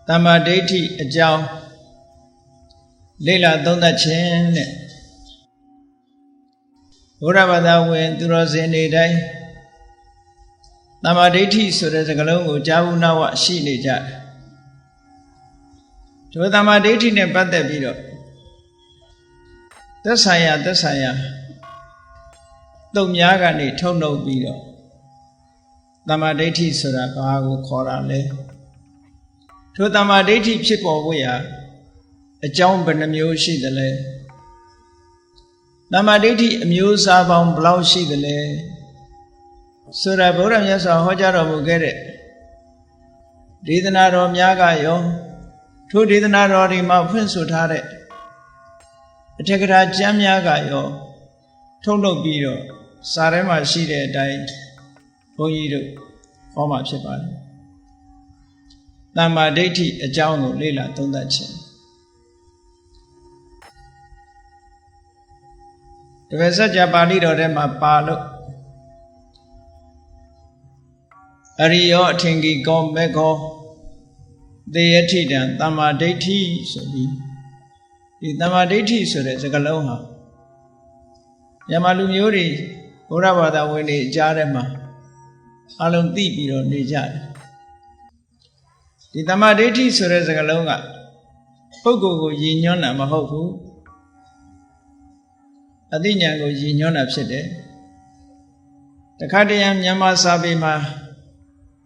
Tama Deity a Jow Lila Donda Chin Uravada went to Rosine Day Tama Deity so there's a galongo Javuna what she did. To Tama Deity ne Pate Bido the Saya Domyaga ni Tono Bido Tama Deity so that Bago Korale to Tama Deity Chipo we are a John Benamio she the lay. Tama Deity amuse about blow she the lay. So that Buddha Yasa Hojaro will get it. Didn't Yaga yo, two didn't already Mount Sutare. A take it at Jam Yaga yo, Tono Bido, Sarema she died. Oyido, Homa Chipan. Tama Deity a Jown Lila Tondachin. The Vesaja Balido Rema Palo Ario Tingi Gom Mego the Etidan Tama Deity so be the Tama Deity so there's a Galoha Yamalum Yuri Uravada Winnie Jarema Alum Tibi on Nijad the Tama Deity so there's a Galonga Pogo Yinyona Mahoku Adinyango Yinyona Psede the Kadiam Yama Sabima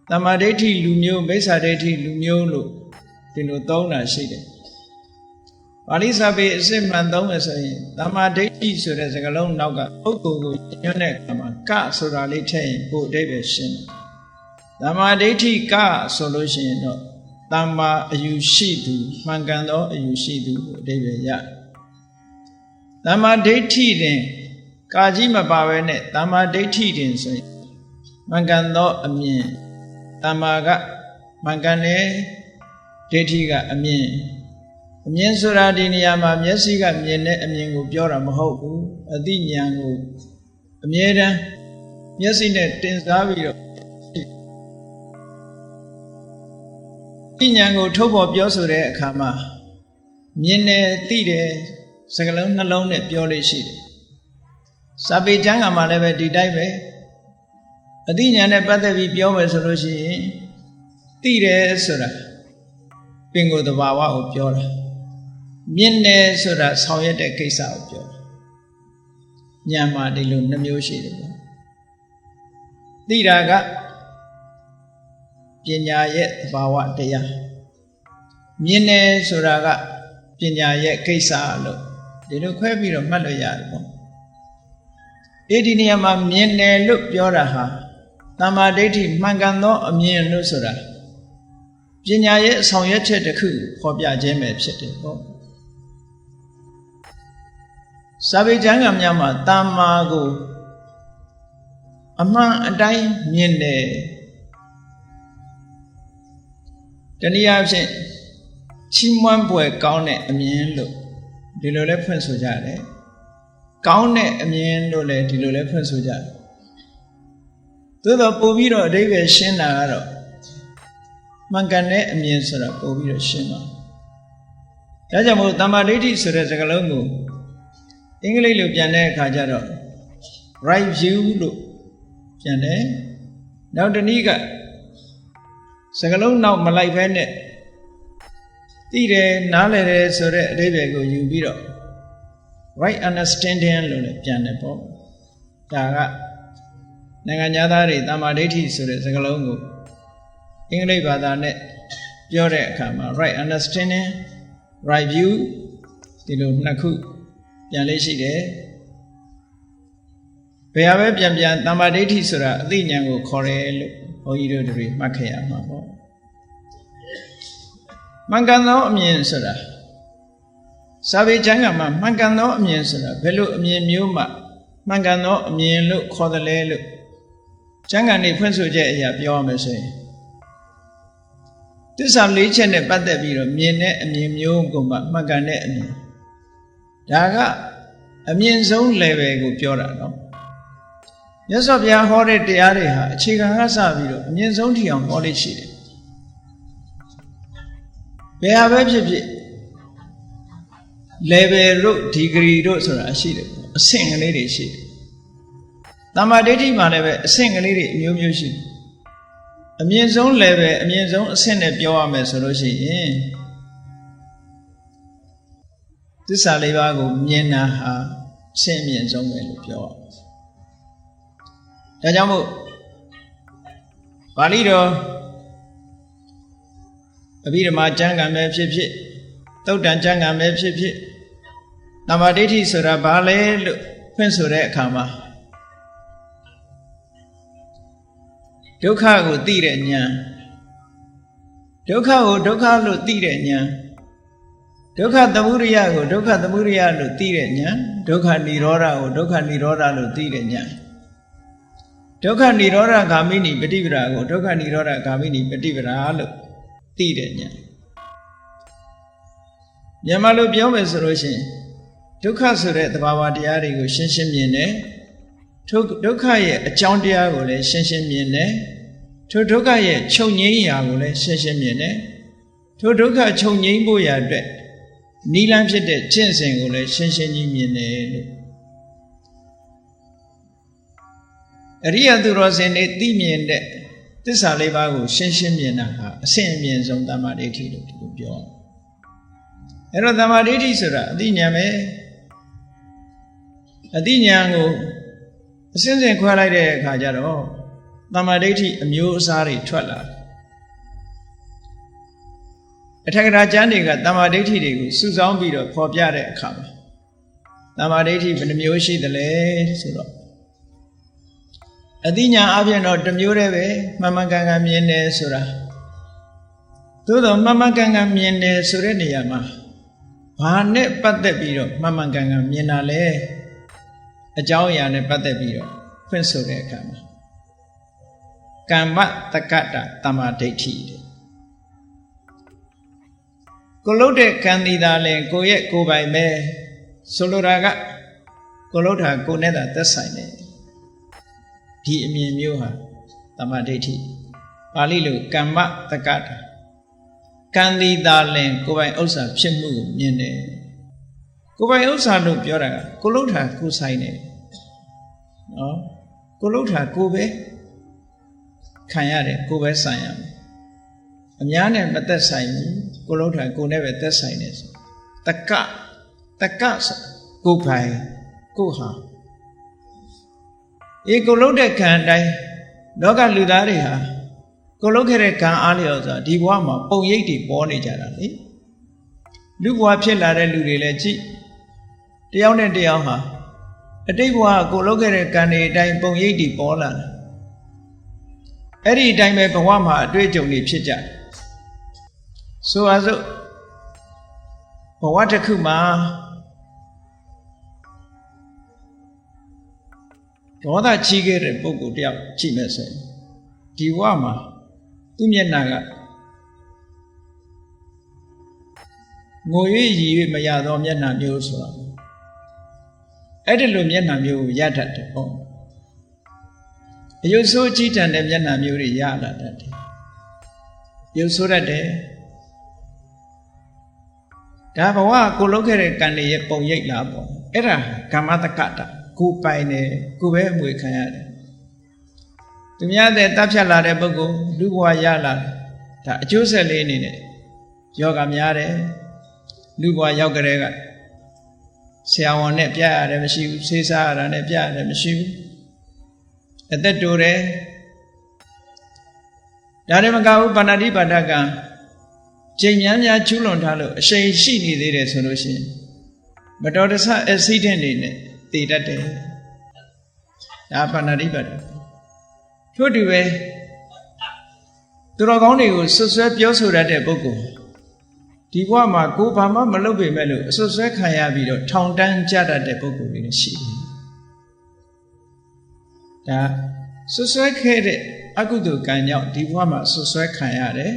Tama Deity Lumio Besa Deity Lumiolo Tinotona Shide Palisabe Simlandong as a Tama Deity so there's a Galon Naga Pogo Yonekama Ka Sorali Chain Po David Shin Tama Deity Ka Solution Tama Ayushidu Mangando Ayushidu David Ya Tama Deity then Kajima Bavene Tama Deity then say Mangando Amin Tamaga Mangane Deitiga Amin Amin Suradiniama Messiga Mine Amingo Biora Mahoku Adinyango Amieda Messine Tensavio Tinyango Topo Biosure Kama Mine Tide Sagalon alone at Pioli Sheet Sabi Janga Maleve Didive Adina Patavi Pio Solution Tire Sura Bingo the Wawa of Piola Mine Sura Soyete Kesa of Piola Nyama de Lunamioshi Diraga Pinya yet Bawa Dea Mine Suraga Pinya yet Kesa lo they look heavy of Maloya Ediniama Mine look Yoraha Tama Deity Mangano Amin Nusura Pinya yet Soyete the coup for Biajame Setipo Sabi Jangam Yama Tamago Ama a dime Mine Tania said Chimwan boy Gaune Amin look Dilole Pensujade Gaune Amin Lole Dilole Pensujade To the Poviro David Shenaro Mangane Amin Sura Poviro Shema Tajamo Tama Deity Sura Zagalongo English Lupiane Kajaro Right view look Piane Now the Niga Sagalong now Malay Venet Tire Nale Sore Revego Yubiro Right understanding Lone Pianepo Daga Naganyadari Tama Deity Sore Sagalongo English Badanet Pure Kama Right understanding Right view Tilo Naku Pialeshi de Peave Pian Tama Deity Sura Dinyango Corel Oido de Makaya Mabo Mangano Amin Sura Sabi Jangama Mangano Amin Sura Velu Amin Muma Mangano Amin look Cordele look Jangani Pensoja Piomese This are legend about the Viro Mine Amin Muguma Magane Amin Daga Amin zone level Piora no Yes of ya horrid the area, Chica Hasaviro, Amin zone on Polish. ဘယ်ဟာပဲဖြစ်ဖြစ် level တို့ degree တို့ဆိုတာရှိတယ်အဆင့်ကလေးတွေရှိတယ်တမ္မာဒိဋ္ဌိမှာလည်းပဲအဆင့်ကလေးတွေအမျိုးမျိုးရှိတယ်အမြင့်ဆုံး level အမြင့်ဆုံးအဆင့်နဲ့ပြောရမယ်ဆိုလို့ရှိရင်သစ္စာလေးပါးကိုမြင်တာဟာအဆင့်အမြင့်ဆုံးပဲလို့ပြောရမယ်ဒါကြောင့်မို့ပါဠိတော်အဘိဓမ္မာကျမ်းဂန်ပဲဖြစ်ဖြစ်သုတ်တန်ကျမ်းဂန်ပဲဖြစ်ဖြစ်တမ္မာဒိဋ္ဌိဆိုတာဘာလဲလို့ဖွင့်ဆိုတဲ့အခါမှာဒုက္ခကိုသိတဲ့ဉာဏ်ဒုက္ခကိုဒုက္ခလို့သိတဲ့ဉာဏ်ဒုက္ခသမုဒယကိုဒုက္ခသမုဒယလို့သိတဲ့ဉာဏ်ဒုက္ခនិရောဓကိုဒုက္ခនិရောဓလို့သိတဲ့ဉာဏ်ဒုက္ခនិရောဓဂ ामिनी ပฏิပဒါကိုဒုက္ခនិရောဓဂ ामिनी ပฏิပဒါလို့သိတဲ့ဉာဏ်မြန်မာလိုပြောမယ်ဆိုလို့ရှိရင်ဒုက္ခဆိုတဲ့သဘာဝတရားတွေကိုရှင်းရှင်းမြင်တယ်ထိုဒုက္ခရဲ့အကြောင်းတရားကိုလည်းရှင်းရှင်းမြင်တယ်ထိုဒုက္ခရဲ့ချုပ်ငြိမ်းရာကိုလည်းရှင်းရှင်းမြင်တယ်ထိုဒုက္ခချုပ်ငြိမ်းဖို့ရာအတွက်နိလန်းဖြစ်တဲ့ကျင့်စဉ်ကိုလည်းရှင်းရှင်းကြီးမြင်တယ်လို့အရိယသူတော်စင်တွေသိမြင်တဲ့သစ္စာလေးပါးကိုရှင်းရှင်းမြင်တာဟာအဆင့်အမြင့်ဆုံးတမ္မာဒိဋ္ဌိလို့ဒီလိုပြောအဲ့တော့တမ္မာဒိဋ္ဌိဆိုတာအသိဉာဏ်ပဲအသိဉာဏ်ကိုအစဉ်စဉ်ခွဲလိုက်တဲ့အခါကျတော့တမ္မာဒိဋ္ဌိအမျိုးအစားတွေထွက်လာတယ်အထက်ကရာကျမ်းတွေကတမ္မာဒိဋ္ဌိတွေကိုစုဆောင်းပြီးတော့ဖော်ပြတဲ့အခါမှာတမ္မာဒိဋ္ဌိဘယ်နှမျိုးရှိသလဲဆိုတော့အသိဉာဏ်အပြင်တော့တစ်မျိုးတည်းပဲမှန်မှန်ကန်ကန်မြင်တယ်ဆိုတာသို့တော့မှန်မှန်ကန်ကန်မြင်တယ်ဆိုတဲ့နေရာမှာဘာနဲ့ပတ်သက်ပြီးတော့မှန်မှန်ကန်ကန်မြင်တာလဲအကြောင်းအရာနဲ့ပတ်သက်ပြီးတော့ဖွင့်ဆိုတဲ့အခါမှာကမ္မတက္ကတတမ္မာဒိဋ္ဌိတဲ့ကိုလုတ်တဲ့ကံဒီသာလင်ကိုရဲ့ကိုယ်ပိုင်ပဲဆိုလိုတာကကိုလုတ်တာကိုနဲ့သာသက်ဆိုင်တယ်ဒီအမြင်မျိုးဟာတမ္မာဒိဋ္ဌိပါဠိလိုကမ္မတက္ကတကံဒီသာလင်ကိုယ်ပိုင်ဥစ္စာဖြစ်မှုကိုမြင်တယ်ကိုယ်ပိုင်ဥစ္စာလို့ပြောတာကကိုလုတ်တာကိုဆိုင်တယ်နော်ကိုလုတ်တာကိုပဲခံရတယ်ကိုပဲဆိုင်ရမယ်အများနဲ့မသက်ဆိုင်ဘူးကိုလုတ်တာကိုနဲ့ပဲသက်ဆိုင်တယ်ဆိုတက္ကဆိုကိုပိုင်ကိုဟာကိုလုတ်တဲ့ကံအတိုင်းလောကလူသားတွေဟာကိုလုတ်ခဲ့တဲ့ကံအားလျော်ဆိုတာဒီဘဝမှာပုံရိပ်တွေပေါ်နေကြတာလေလူဘဝဖြစ်လာတဲ့လူတွေလည်းကြည့်တယောက်နဲ့တယောက်ဟာအတိတ်ဘဝကိုလုတ်ခဲ့တဲ့ကံတွေအတိုင်းပုံရိပ်တွေပေါ်လာတယ်အဲ့ဒီအတိုင်းပဲဘဝမှာအတွေ့အကြုံတွေဖြစ်ကြတယ်ဆိုပါစို့ဘဝတစ်ခုမှာဒေါသကြီးခဲ့တဲ့ပုဂ္ဂိုလ်တယောက်ကြည့်မယ်ဆိုရင်ဒီဘဝမှာသူ့မျက်နှာကငို၍ရည်၍မရသောမျက်နှာမျိုးဆိုတာအဲ့ဒီလိုမျက်နှာမျိုးကိုရတတ်တယ်ပေါ့အယုဆိုးကြီးတန်တဲ့မျက်နှာမျိုးတွေရလာတတ်တယ်ရုပ်ဆိုးတတ်တယ်ဒါဘဝကိုလုပ်ခဲ့တဲ့ကံတွေရဲ့ပုံရိပ်လာပေါ့အဲ့ဒါကမ္မတက္ကတကိုပိုင်တယ်ကိုပဲအမွေခံရတယ်သူများတဲ့တပ်ဖြတ်လာတဲ့ပုဂ္ဂိုလ်လူဘဝရလာဒါအကျိုးဆက်လေးအနေနဲ့ယောဂများတယ်လူဘဝရောက်ကြတဲ့ကဆရာဝန်နဲ့ပြရတယ်မရှိဘူးဆေးစားရတာနဲ့ပြရတယ်မရှိဘူးအသက်တိုးတယ်ဒါနဲ့မကဘူးပါဏာတိပါဒကံချိန်များကျူးလွန်ထားလို့အရှိန်ရှိနေသေးတယ်ဆိုလို့ရှိရင်မတော်တဆအက်ဆီဒင့်တွေနဲ့တည်တတ်တယ်ဒါပါဏာတိပါဒထို့တူပဲသူတော်ကောင်းတွေကိုဆွဆွဲပြောဆိုတတ်တဲ့ပုဂ္ဂိုလ်ဒီဘဝမှာကိုယ်ဘာမှမလုပ်ပေမဲ့လို့အဆွဆွဲခံရပြီးတော့ထောင်တန်းကြတတ်တဲ့ပုဂ္ဂိုလ်တွေရှိတယ်ဒါဆွဆွဲခဲ့တဲ့အကုသိုလ်ကံကြောင့်ဒီဘဝမှာဆွဆွဲခံရတယ်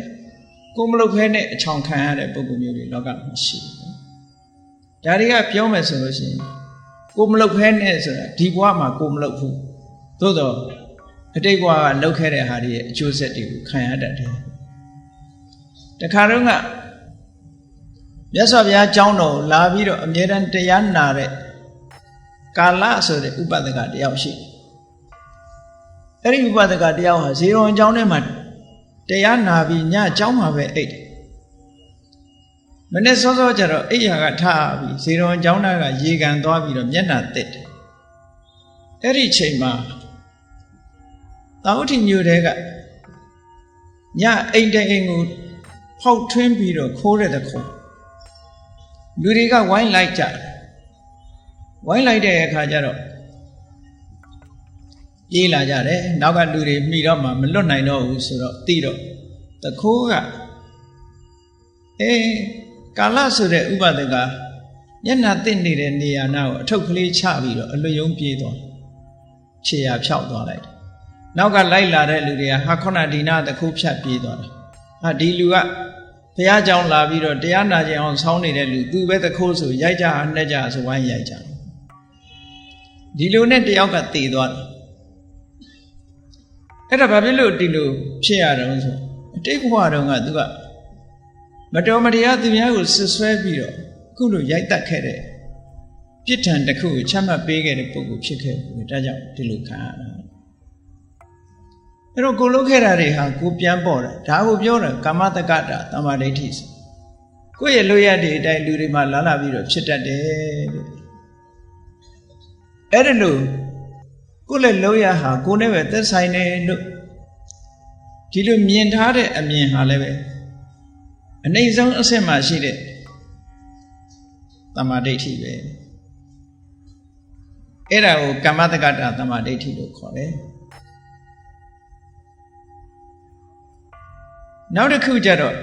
ကိုမလုပ်ဖဲနဲ့အချောင်ခံရတဲ့ပုဂ္ဂိုလ်မျိုးတွေလောကမှာရှိတယ်ဒါတွေကပြောမယ်ဆိုလို့ရှိရင်ကိုမလုပ်ဖဲနဲ့ဆိုတာဒီဘဝမှာကိုမလုပ်ဘူးသို့တော့အတိတ်ဘဝကလုပ်ခဲ့တဲ့ဟာတွေရဲ့အကျိုးဆက်တွေကိုခံရတတ်တယ်တခါတော့က မြတ်စွာဘုရားကျောင်းတော်လာပြီးတော့အမြဲတမ်းတရားနာတဲ့ကာလဆိုတဲ့ဥပဒကတယောက်ရှိအဲ့ဒီဥပဒကတယောက်ဟာဇေရွန်ကျောင်းထဲမှာတရားနာပြီးညကျောင်းမှာပဲအိတ်တယ်မနေ့စောစောကျတော့အိယာကထားပြီးဇေရွန်ကျောင်းသားကရေကန်သွားပြီးတော့မျက်နှာတက်တယ်အဲ့ဒီချိန်မှာတာဝတိမြို့တဲကညအိမ်တဲ့အိမ်ကိုဖောက်ထွင်းပြီးတော့ခိုးတဲ့တခုလူတွေကဝိုင်းလိုက်ကြဝိုင်းလိုက်တဲ့အခါကျတော့ပြေးလာကြတယ်နောက်ကလူတွေမိတော့မှမလွတ်နိုင်တော့ဘူးဆိုတော့တိတော့တခိုးကကာလဆိုတဲ့ဥပဒကမျက်နှာတစ်နေတဲ့နေရာနာကိုအထုပ်ကလေးချပြီးတော့အလွတ်ယုံပြေးသွားခြေရာဖြောက်သွားလိုက်တယ်နောက်ကလိုက်လာတဲ့လူတွေကဟာခုနဒီနာတခိုးဖြတ်ပြေးသွားတာဟာဒီလူကဘုရားကျောင်းလာပြီးတော့တရားနာကြအောင်ဆောင်းနေတဲ့လူသူပဲတခိုးဆိုရိုက်ကြနှက်ကြဆိုဝိုင်းရိုက်ကြဒီလူနဲ့တယောက်ကတည်သွားတယ်အဲ့ဒါဘာဖြစ်လို့ဒီလိုဖြစ်ရတော့ဆိုအတိတ်ဘဝတုန်းကသူကမတော်မတရားသူများကိုဆွဆွဲပြီးတော့အခုလိုရိုက်တတ်ခဲ့တဲ့ပြစ်ဒဏ်တစ်ခုကိုချမှတ်ပေးခဲ့တဲ့ပုဂ္ဂိုလ်ဖြစ်ခဲ့ဘူးဒါကြောင့်ဒီလိုခံရတာအဲ့တော့ကိုလုပ်ခဲ့တာတွေဟာကိုပြန်ပေါ်တယ်ဒါကိုပြောတယ်ကာမတက္ကတာတမ္မာဒိဋ္ဌိဆိုကိုယ့်ရဲ့လုပ်ရတဲ့အတိုင်းလူတွေမှာလာပြီးတော့ဖြစ်တတ်တယ်တဲ့အဲ့ဒါလို့ကိုယ့်ရဲ့လုပ်ရဟာကိုယ်နဲ့ပဲသက်ဆိုင်တယ်လို့ဒီလိုမြင်ထားတဲ့အမြင်ဟာလည်းပဲအနှိမ့်ဆုံးအဆင့်မှာရှိတဲ့တမ္မာဒိဋ္ဌိပဲအဲ့ဒါကိုကာမတက္ကတာတမ္မာဒိဋ္ဌိလို့ခေါ်တယ်နောက်တစ်ခုကျတော့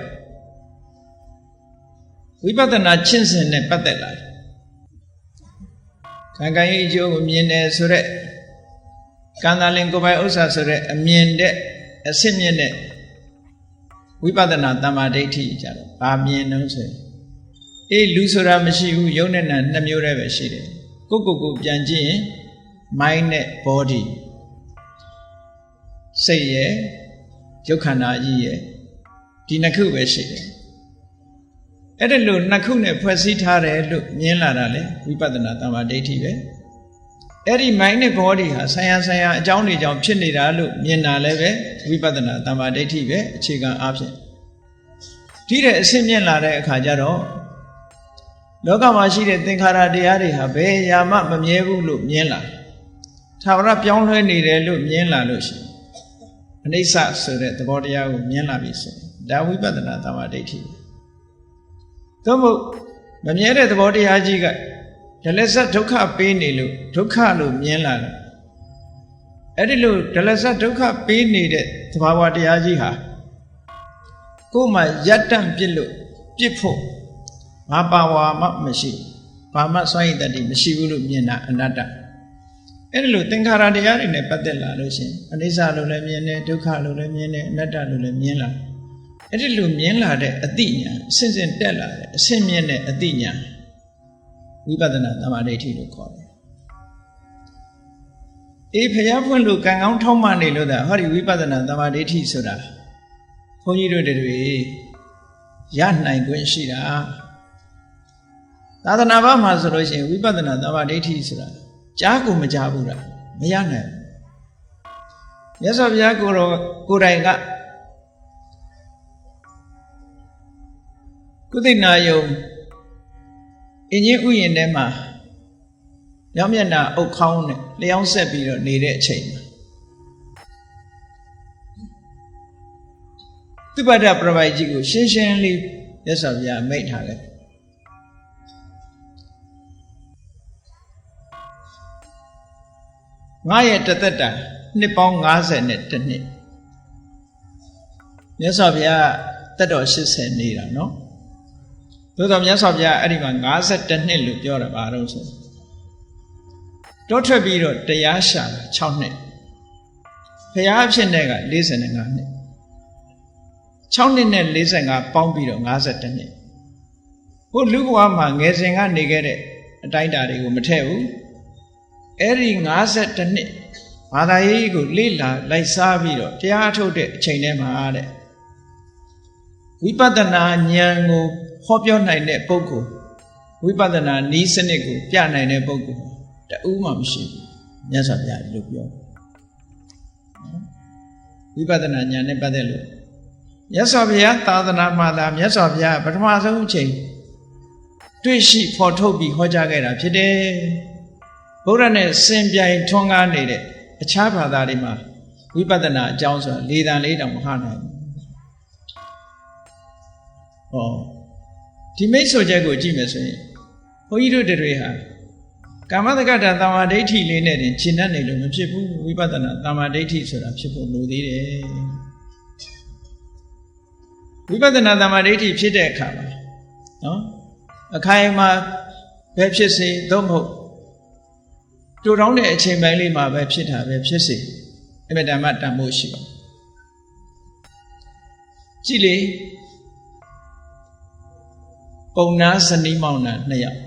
ဝိပဿနာကျင့်စဉ်နဲ့ပတ်သက်လာတယ်ခံကံရဲ့အကျိုးကိုမြင်တယ်ဆိုတော့ကံသာလင်ကိုယ်ပိုင်ဥစ္စာဆိုတဲ့အမြင်တဲ့အစစ်မြင့်တဲ့ဝိပဿနာတမ္မာဒိဋ္ဌိကြတော့ဘာမြင်နှုံးဆိုလူဆိုတာမရှိဘူးယုံနဲ့နာနှစ်မျိုးတည်းပဲရှိတယ်ကိုပြန်ကြည့်ရင် mind နဲ့ body စိတ်ရဲ့ရုပ်ခန္ဓာကြီးရဲ့ဒီနှစ်ခုပဲရှိတယ်အဲ့ဒါလို့နှစ်ခုနဲ့ဖွဲ့စည်းထားတယ်လို့မြင်လာတာလေဝိပဿနာတမ္မာဒိဋ္ဌိပဲအဲ့ဒီ mind နဲ့ body ဟာဆံရအကြောင်းတွေကြောင့်ဖြစ်နေတာလို့မြင်တာလည်းပဲဝိပဿနာတမ္မာဒိဋ္ဌိပဲအခြေခံအားဖြင့်ဒီတဲ့အရှင်းမြင်လာတဲ့အခါကျတော့လောကမှာရှိတဲ့သင်္ခါရတရားတွေဟာဘယ်ရာမှမမြဲဘူးလို့မြင်လာထာဝရပြောင်းလဲနေတယ်လို့မြင်လာလို့ရှိရင်အနိစ္စဆိုတဲ့သဘောတရားကိုမြင်လာပြီဆိုဒါဝိပဿနာတမ္မာဒိဋ္ဌိသို့မဟုတ်မမြဲတဲ့သဘောတရားကြီးကဒလစဒုက္ခပေးနေလို့ဒုက္ခလို့မြင်လာတယ်အဲ့ဒီလိုဒလစဒုက္ခပေးနေတဲ့သဘာဝတရားကြီးဟာကိုယ်မှယတ္တံပြစ်လို့ပြစ်ဖို့ဘာပါဝါမှမရှိဘာမှစွန့်ရည်တတ်မရှိဘူးလို့မြင်တာအနတ္တအဲ့ဒီလိုသင်္ခါရတရားတွေနဲ့ပတ်သက်လာလို့ရှိရင်အနိစ္စလို့လည်းမြင်တယ်ဒုက္ခလို့လည်းမြင်တယ်အနတ္တလို့လည်းမြင်လာအဲ့ဒီလိုမြင်လာတဲ့အသိဉာဏ်အစဉ်တက်လာတဲ့အစဉ်မြင့်တဲ့အသိဉာဏ်ဝိပဿနာတမ္မာဒိဋ္ဌိလို့ခေါ်တယ်ဖျားဖွင့်လို့ကံကောင်းထောက်မှနေလို့ဒါဟောဒီဝိပဿနာတမ္မာဒိဋ္ဌိဆိုတာဘုန်းကြီးတို့တွေရနိုင်ခွင့်ရှိတာသာသနာ့ဘာမှာဆိုလို့ရှိရင်ဝိပဿနာတမ္မာဒိဋ္ဌိဆိုတာကြားကိုမကြားဘူးလားမရနိုင်ဘူးမြတ်စွာဘုရားကိုယ်တိုင်ကကုသိနာယုံအင်းကြီးဥယျာဉ်ထဲမှာမြောက်မျက်နှာအုတ်ခေါင်းနဲ့လျှောင်းဆက်ပြီးတော့နေတဲ့အချိန်မှာသုဘဒ္ဓပြပိုက်ကြီးကိုရှင်းရှင်းလေးမြတ်စွာဘုရားမိန့်ထားတယ်ငါရဲ့တသက်တာနှစ်ပေါင်း50နဲ့တစ်နှစ်မြတ်စွာဘုရားသက်တော်80နေတာနော်သို့တော်မြတ်စွာဘုရားအဲ့ဒီမှာ52နှစ်လို့ပြောတာပါတော့ဆိုတောထွက်ပြီးတော့တရားရှာ6နှစ်ဘုရားအဖြစ်နဲ့က45နှစ်6နှစ်နဲ့45ပေါင်းပြီးတော့52နှစ်ဟိုလူဘဝမှာငယ်စဉ်ကနေခဲ့တဲ့အတိုင်းအတာတွေကိုမထည့်ဘူးအဲ့ဒီ52နှစ်ဘာသာရေးကိုလေ့လာလိုက်စားပြီးတော့တရားထုတ်တဲ့အချိန်ထဲမှာတဲ့ဝိပဿနာဉာဏ်ကို ဟောပြောနိုင်တဲ့ပုဂ္ဂိုလ်ဝိပဿနာနည်းစနစ်ကိုပြနိုင်တဲ့ပုဂ္ဂိုလ်တဦးမှမရှိဘူးမြတ်စွာဘုရားလို့ပြောဝိပဿနာဉာဏ်နဲ့ပတ်သက်လို့မြတ်စွာဘုရားသာသနာမှာသာမြတ်စွာဘုရားပထမဆုံးအချိန်တွေ့ရှိဖော်ထုတ်ပြီးဟောကြားခဲ့တာဖြစ်တယ်ဗုဒ္ဓနဲ့စင်ပြိုင်ထွန်းကားနေတဲ့အခြားဘာသာတွေမှာဝိပဿနာအကြောင်းဆိုတာ၄တန်၄တောင်မဟနိုင်ဘူးဒီမိတ်ဆွေချက်ကိုကြည့်မယ်ဆိုရင်ဘုန်းကြီးတို့တွေဟာကာမတက္ကတာသမာဓိဋ္ဌိလေးနဲ့တင်ရှင်းတတ်နေလို့မဖြစ်ဘူးဝိပဿနာသမာဓိဋ္ဌိဆိုတာဖြစ်ဖို့လိုသေးတယ်ဝိပဿနာသမာဓိဋ္ဌိဖြစ်တဲ့အခါမှာနော်အခိုင်အမာပဲဖြစ်စေသို့မဟုတ်တူတောင်းတဲ့အချိန်ပိုင်းလေးမှာပဲဖြစ်တာပဲဖြစ်စေအမြဲတမ်းတန်ဖို့ရှိပါကြည့်လေပုံနာဇနီးမောင်နှံနှစ်ယောက်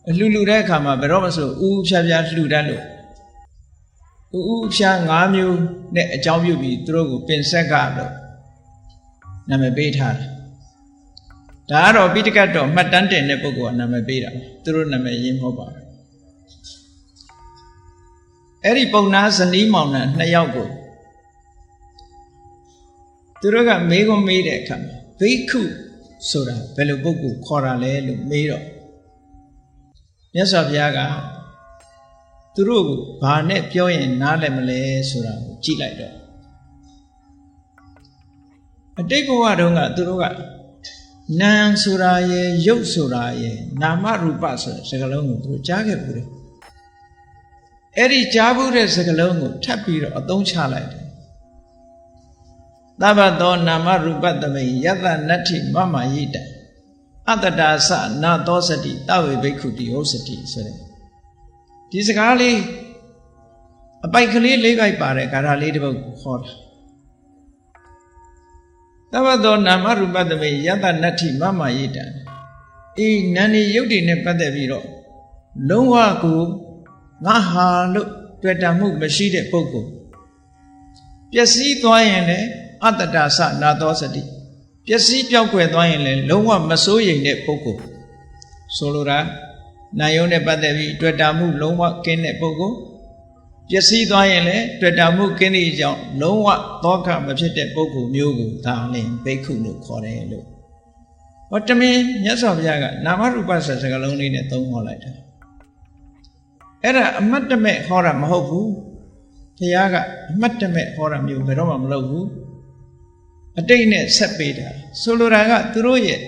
အလှလှတဲ့အခါမှာဘယ်တော့မှဆိုဥဥဖြားဖြားလှူတတ်လို့ဥဥဖြား၅မျိုးနဲ့အကြောင်းပြုပြီးသူတို့ကိုပင်ဆက်ကလို့နာမည်ပေးထားတယ်ဒါကတော့ပိဋကတ်တော်မှတ်တမ်းတင်တဲ့ပုဂ္ဂိုလ်ကနာမည်ပေးတာသူတို့နာမည်ရင်းမဟုတ်ပါဘူးအဲ့ဒီပုံနာဇနီးမောင်နှံနှစ်ယောက်ကိုသူတို့ကမေးခွန်းမေးတဲ့အခါမှာဘိက္ခုဆိုတာဘယ်လိုပုဂ္ဂိုလ်ခေါ်တာလဲလို့မေးတော့မြတ်စွာဘုရားကသူတို့ကိုဘာနဲ့ပြောရင်နားလည်မလဲဆိုတာကိုကြည့်လိုက်တော့အတိတ်ဘဝတုန်းကသူတို့ကနာမ်ဆိုတာရယ်ရုပ်ဆိုတာရယ်နာမရူပဆိုတဲ့စကားလုံးကိုသူတို့ကြားခဲ့ဘူးလေအဲ့ဒီကြားဘူးတဲ့စကားလုံးကိုထပ်ပြီးတော့အသုံးချလိုက်တယ်သဗ္ဗသောနာမရူပသမိယတနတ္ထိမမယိတံအတ္တဒါသနာသောစတိတဝေဘိက္ခုတိဟောစတိဆိုတဲ့ဒီစကားလေးအပိုက်ကလေး၄ပိုက်ပါတယ်ဂါထာလေးတစ်ပုဒ်ခေါ်တာသဗ္ဗသောနာမရူပသမိယတနတ္ထိမမယိတံဤနာနေယုတ်တိနဲ့ပတ်သက်ပြီးတော့လုံးဝကိုငါဟာလို့တွေ့တာမှုမရှိတဲ့ပုဂ္ဂိုလ်ပျက်စီးသွားရင်လည်းအတ္တဒါသနာသောစတိပျက်စီးပြောက်ကွယ်သွားရင်လည်းလုံးဝမစိုးရိမ်တဲ့ပုဂ္ဂိုလ်ဆိုလိုတာနာယုံနဲ့ပတ်သက်ပြီးတွေ့တာမှုလုံးဝကင်းတဲ့ပုဂ္ဂိုလ်ပျက်စီးသွားရင်လည်းတွေ့တာမှုကင်းတဲ့အကြောင်းလုံးဝသောကမဖြစ်တဲ့ပုဂ္ဂိုလ်မျိုးကိုဒါလည်းဘိက္ခုလို့ခေါ်တယ်လို့ဟောတမင်မြတ်စွာဘုရားကနာမရူပဆိုတဲ့စကားလုံးလေးနဲ့သုံးဟောလိုက်တာအဲ့ဒါအမတ်တမဲ့ဟောတာမဟုတ်ဘူးဘုရားကအမတ်တမဲ့ဟောတာမျိုးဘယ်တော့မှမလုပ်ဘူးအတိတ်နဲ့ဆက်ပေးတာဆိုလိုတာကသူတို့ရဲ့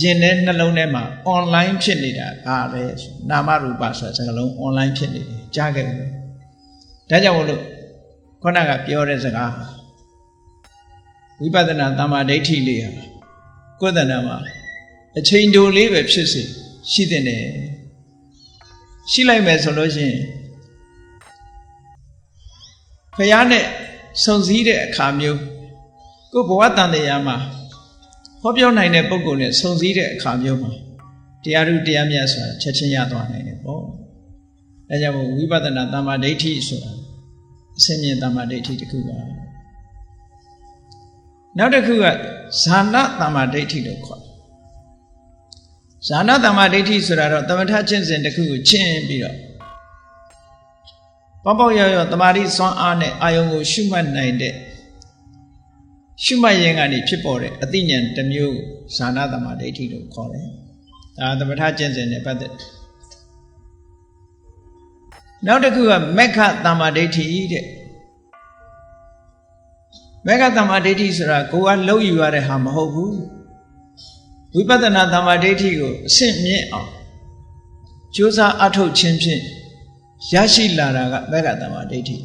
ရင်ထဲနှလုံးထဲမှာ online ဖြစ်နေတာဒါပဲနာမရူပဆိုတဲ့စကားလုံး online ဖြစ်နေတယ်ကြားခဲ့ဘူးဒါကြောင့်မလို့ခုနကပြောတဲ့စကားဝိပဿနာသမာဓိဋ္ဌိလေးဟာကိုယ်တဏ္ဍာမှာအချိန်တိုလေးပဲဖြစ်စေရှိတဲ့နေရှိလိုက်မယ်ဆိုလို့ရှိရင်ဖယားနဲ့စုံစည်းတဲ့အခါမျိုးကိုဘဝတန်တရားမှာဟောပြောနိုင်တဲ့ပုဂ္ဂိုလ်နဲ့စုံစည်းတဲ့အခါမျိုးမှာတရားဓုတရားမြတ်ဆိုတာချက်ချင်းရသွားနိုင်တယ်ပေါ့ဒါကြောင့်ဝိပဿနာသမာဓိဋ္ဌိဆိုတာအစင်းမြင်သမာဓိဋ္ဌိတစ်ခုပါနောက်တစ်ခုကဇာနာသမာဓိဋ္ဌိလို့ခေါ်တယ်ဇာနာသမာဓိဋ္ဌိဆိုတာတော့သမထကျင့်စဉ်တစ်ခုကိုချင်းပြီးတော့ပေါပေါရောက်ရောက်တမာတိစွမ်းအားနဲ့အာယုံကိုရှုမှတ်နိုင်တဲ့ရှုမှတ်ရင်ကနေဖြစ်ပေါ်တဲ့အသိဉာဏ်တစ်မျိုးဇာနာသမာဓိဋ္ဌိလို့ခေါ်တယ်ဒါသမထကျင့်စဉ်နဲ့ပတ်သက်နောက်တစ်ခုကမက္ခသမာဓိဋ္ဌိတဲ့မက္ခသမာဓိဋ္ဌိဆိုတာကိုယ်ကလှုပ်ယူရတဲ့ဟာမဟုတ်ဘူးဝိပဿနာသမာဓိဋ္ဌိကိုအဆင့်မြင့်အောင်ကြိုးစားအထောက်ခြင်းဖြင့်ရရှိလာတာကမက္ခသမာဓိဋ္ဌိ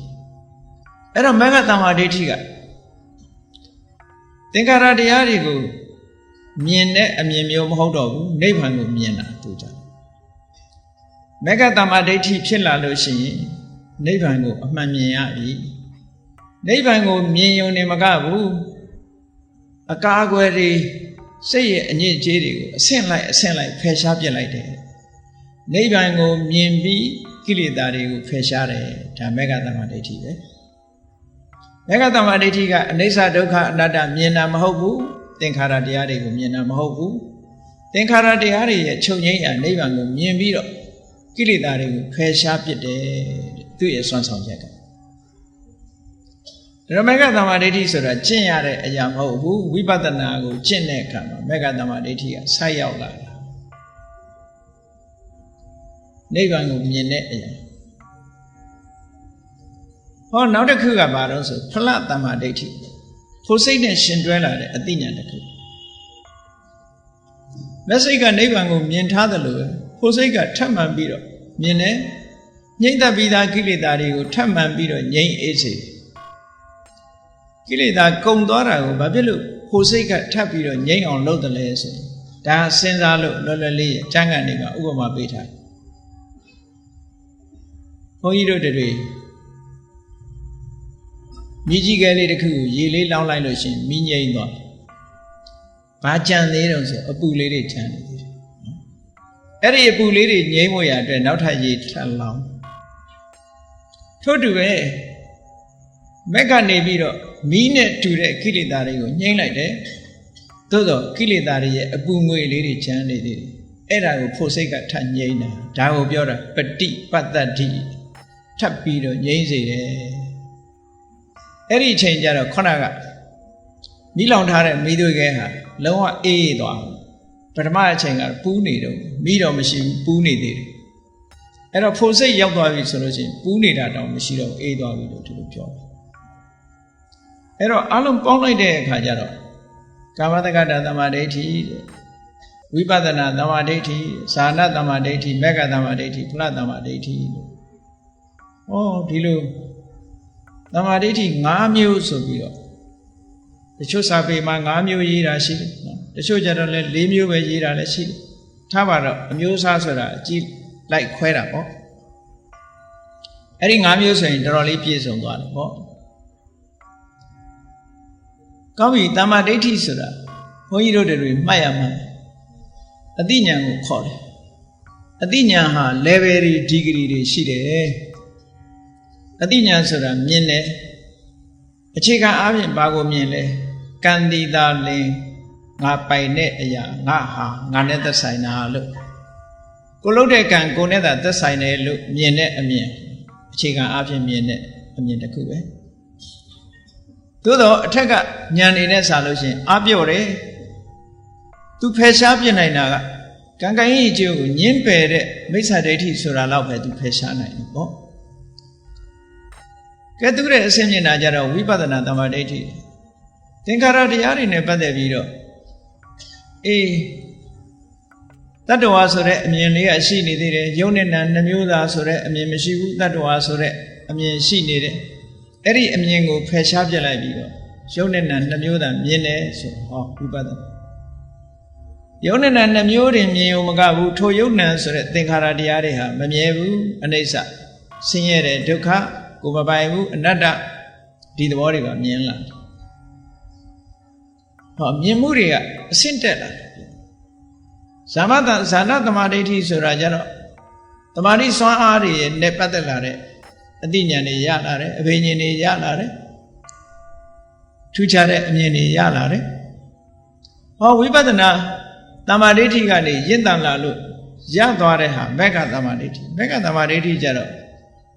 အဲ့တော့မက္ခသမာဓိဋ္ဌိကသင်္ခါရတရားတွေကိုမြင်တဲ့အမြင်မျိုးမဟုတ်တော့ဘူးနိဗ္ဗာန်ကိုမြင်တာသူကြောင့်မက္ခသမာဓိဋ္ဌိဖြစ်လာလို့ရှိရင်နိဗ္ဗာန်ကိုအမှန်မြင်ရပြီနိဗ္ဗာန်ကိုမြင်ယုံနေမကဘူးအကာအကွယ်တွေစိတ်ရဲ့အညစ်အကြေးတွေကိုအဆင့်လိုက်ဖယ်ရှားပြစ်လိုက်တယ်နိဗ္ဗာန်ကိုမြင်ပြီးကိလေသာတွေကိုဖယ်ရှားတယ်ဒါမက္ခသမာဓိဋ္ဌိပဲမက္ခသမာဓိဋ္ဌိကအနိစ္စဒုက္ခအနတ္တမြင်တာမဟုတ်ဘူး သင်္ခါရတရားတွေကိုမြင်တာမဟုတ်ဘူးသင်္ခါရတရားတွေရဲ့ချုပ်ငြိမ်းရာနိဗ္ဗာန်ကိုမြင်ပြီးတော့ကိလေသာတွေကိုဖယ်ရှားပစ်တယ်သူ့ရဲ့စွမ်းဆောင်ချက်ကဓမ္မကသမ္မာဒိဋ္ဌိဆိုတာကျင့်ရတဲ့အရာမဟုတ်ဘူးဝိပဿနာကိုကျင့်တဲ့အခါမှာမေဃသမ္မာဒိဋ္ဌိကဆိုက်ရောက်လာတာနိဗ္ဗာန်ကိုမြင်တဲ့အရာဟောနောက်တစ်ခုကဘာလို့ဆိုဖလသမ္မာဒိဋ္ဌိဖို့စိတ်နဲ့ရှင်တွဲလာတဲ့အသိဉာဏ်တစ်ခုလက်စိတ်ကနိဗ္ဗာန်ကိုမြင်ထားတယ်လို့ဖို့စိတ်ကထပ်မှန်ပြီးတော့မြင်တယ်ငြိမ့်သက်ပြီးသားကိလေသာတွေကိုထပ်မှန်ပြီးတော့ငြိမ့်အေးစေကိလေသာကုန်သွားတာကိုဘာဖြစ်လို့ဖို့စိတ်ကထပ်ပြီးတော့ငြိမ့်အောင်လုပ်တယ်လဲဆိုဒါစဉ်းစားလို့လွယ်လွယ်လေးကျမ်းဂန်တွေကဥပမာပေးထားဘုန်းကြီးတို့တွေမြည်ကြီးကလေးတစ်ခုကိုရေလေးလောင်းလိုက်လို့ရှိရင်မြည်ငြိမ့်သွားဘာကြံသေးတော့ဆိုအပူလေးတွေကြံနေသေးတယ်အဲ့ဒီအပူလေးတွေငြိမ့်ဖို့ရအတွက်နောက်ထပ်ရေထပ်လောင်းထို့တူပဲမက်ကနေပြီးတော့မီးနဲ့တူတဲ့ကိလေသာတွေကိုငြိမ့်လိုက်တယ်သို့တော့ကိလေသာတွေရဲ့အပူငွေလေးတွေကြံနေသေးတယ်အဲ့ဒါကိုဖို့စိတ်ကထပ်ငြိမ့်တာဒါကိုပြောတာပฏิပတ္တတိထပ်ပြီးတော့ငြိမ့်စေတယ်အဲ့ဒီအချိန်ကျတော့ခုနကမိလောင်ထားတဲ့မိသွေးခဲဟာလုံးဝအေးသွားပထမအချိန်ကပူးနေတော့မိတော့မရှိဘူးပူးနေသေးတယ်အဲ့တော့ဖို့စိတ်ရောက်သွားပြီဆိုလို့ရှိရင်ပူးနေတာတောင်မရှိတော့အေးသွားပြီလို့ဒီလိုပြောတယ်အဲ့တော့အလုံးပေါင်းလိုက်တဲ့အခါကျတော့ကာမတက္ကတာသမ္မာဒိဋ္ဌိဝိပဿနာသမ္မာဒိဋ္ဌိဇာနာသမ္မာဒိဋ္ဌိမေဃသမ္မာဒိဋ္ဌိဖလသမ္မာဒိဋ္ဌိလို့ဟောဒီလိုသမ္မာဒိဋ္ဌိ5မျိုးဆိုပြီးတော့တချို့စာပေမှာ5မျိုးရေးတာရှိတယ်နော်တချို့ကျတော့လည်း4မျိုးပဲရေးတာလည်းရှိတယ်ထားပါတော့အမျိုးအစားဆိုတာအကြည့်လိုက်ခွဲတာပေါ့အဲ့ဒီ5မျိုးဆိုရင်တော်တော်လေးပြည့်စုံသွားတယ်ပေါ့ကောင်းပြီသမ္မာဒိဋ္ဌိဆိုတာဘုန်းကြီးတို့တွေမှတ်ရမှာအသိဉာဏ်ကိုခေါ်တယ်အသိဉာဏ်ဟာ level တွေ degree တွေရှိတယ်အသိဉာဏ်ဆိုတာမြင်တယ်အခြေခံအားဖြင့်ဘာကိုမြင်လဲကံတိတာလင်ငါပိုင်တဲ့အရာငါဟာငါနဲ့သက်ဆိုင်တာလို့ကိုလုပ်တဲ့ကံကိုနဲ့သာသက်ဆိုင်တယ်လို့မြင်တဲ့အမြင်အခြေခံအားဖြင့်မြင်တဲ့အမြင်တစ်ခုပဲသို့တော့အထက်ကဉာဏ်နေနဲ့စာလို့ရှိရင်အားပြော့တယ်သူဖယ်ရှားပြနိုင်တာကကံကံရဲ့အကျိုးကိုညှင်းပယ်တဲ့မိစ္ဆာဒိဋ္ဌိဆိုတာတော့ပဲသူဖယ်ရှားနိုင်တယ်ပေါ့ကဲသူတဲ့အဆင့်မြင်တာကြတော့ဝိပဿနာသမ္မာဒိဋ္ဌိသင်္ခါရတရားတွေနဲ့ပတ်သက်ပြီးတော့တတ္တဝါဆိုတဲ့အမြင်လေးကရှိနေသေးတယ်ယုံနဲ့နာနှမျိုးသားဆိုတဲ့အမြင်မရှိဘူးတတ္တဝါဆိုတဲ့အမြင်ရှိနေတယ်အဲ့ဒီအမြင်ကိုဖယ်ရှားပြလိုက်ပြီးတော့ယုံနဲ့နာနှမျိုးသားမြင်တယ်ဆိုဟောဝိပဿနာယုံနဲ့နာနှမျိုးတွေမြင်ုံမကဘူးထိုယုံနာဆိုတဲ့သင်္ခါရတရားတွေဟာမမြဲဘူးအနိစ္စဆင်းရဲတယ်ဒုက္ခကိုမပိုင်ဘူးအနတ္တဒီသဘောတွေကမြင်လာတယ်ဟောမြင်မှုတွေကအဆင့်တက်လာတယ်ဇာနာသမ္မာဒိဋ္ဌိဆိုတာကြတော့သမာဓိစွမ်းအားတွေနဲ့ပတ်သက်လာတဲ့အသိဉာဏ်တွေရလာတယ်အဘိညာဉ်တွေရလာတယ်ထူးခြားတဲ့အမြင်တွေရလာတယ်ဟောဝိပဿနာသမ္မာဒိဋ္ဌိကနေရင့်တန်လာလို့ရသွားတဲ့ဟာမေဃသမ္မာဒိဋ္ဌိမေဃသမ္မာဒိဋ္ဌိကြတော့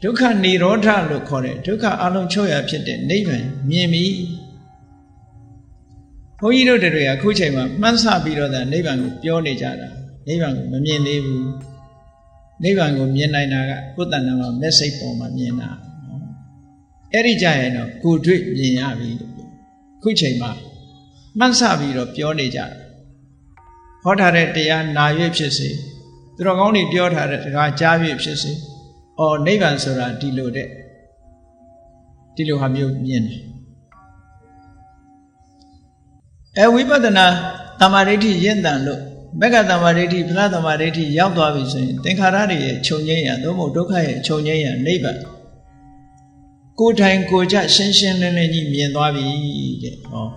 ဒုက္ခនិရောဓလို့ခေါ်တဲ့ဒုက္ခအလုံးချုပ်ရဖြစ်တဲ့နိဗ္ဗာန်မြင်ပြီဘုန်းကြီးတို့တွေကအခုချိန်မှာမှန်းဆပြီးတော့နိဗ္ဗာန်ကိုပြောနေကြတာနိဗ္ဗာန်ကိုမမြင်သေးဘူးနိဗ္ဗာန်ကိုမြင်နိုင်တာကကိုယ်တဏ္ဍာမှာမျက်စိပေါ်မှာမြင်တာအဲ့ဒီကြရင်တော့ကိုယ်တွေ့မြင်ရပြီလို့ပြောအခုချိန်မှာမှန်းဆပြီးတော့ပြောနေကြတာဟောထားတဲ့တရားနာ၍ဖြစ်စေသူတော်ကောင်းတွေပြောထားတဲ့စကားကြား၍ဖြစ်စေအော်နိဗ္ဗာန်ဆိုတာဒီလိုဟာမျိုးမြင်တယ်ဝိပဿနာသမ္မာဒိဋ္ဌိရင့်တန်လို့မေဃသမ္မာဒိဋ္ဌိဖလသမ္မာဒိဋ္ဌိရောက်သွားပြီဆိုရင်သင်္ခါရတွေရဲ့ချုပ်ငြိမ်းရာသို့မဟုတ်ဒုက္ခရဲ့ချုပ်ငြိမ်းရာနိဗ္ဗာန်ကိုယ်တိုင်ကိုယ်ကြရှင်းရှင်းလင်းလင်းကြီးမြင်သွားပြီတဲ့ဟော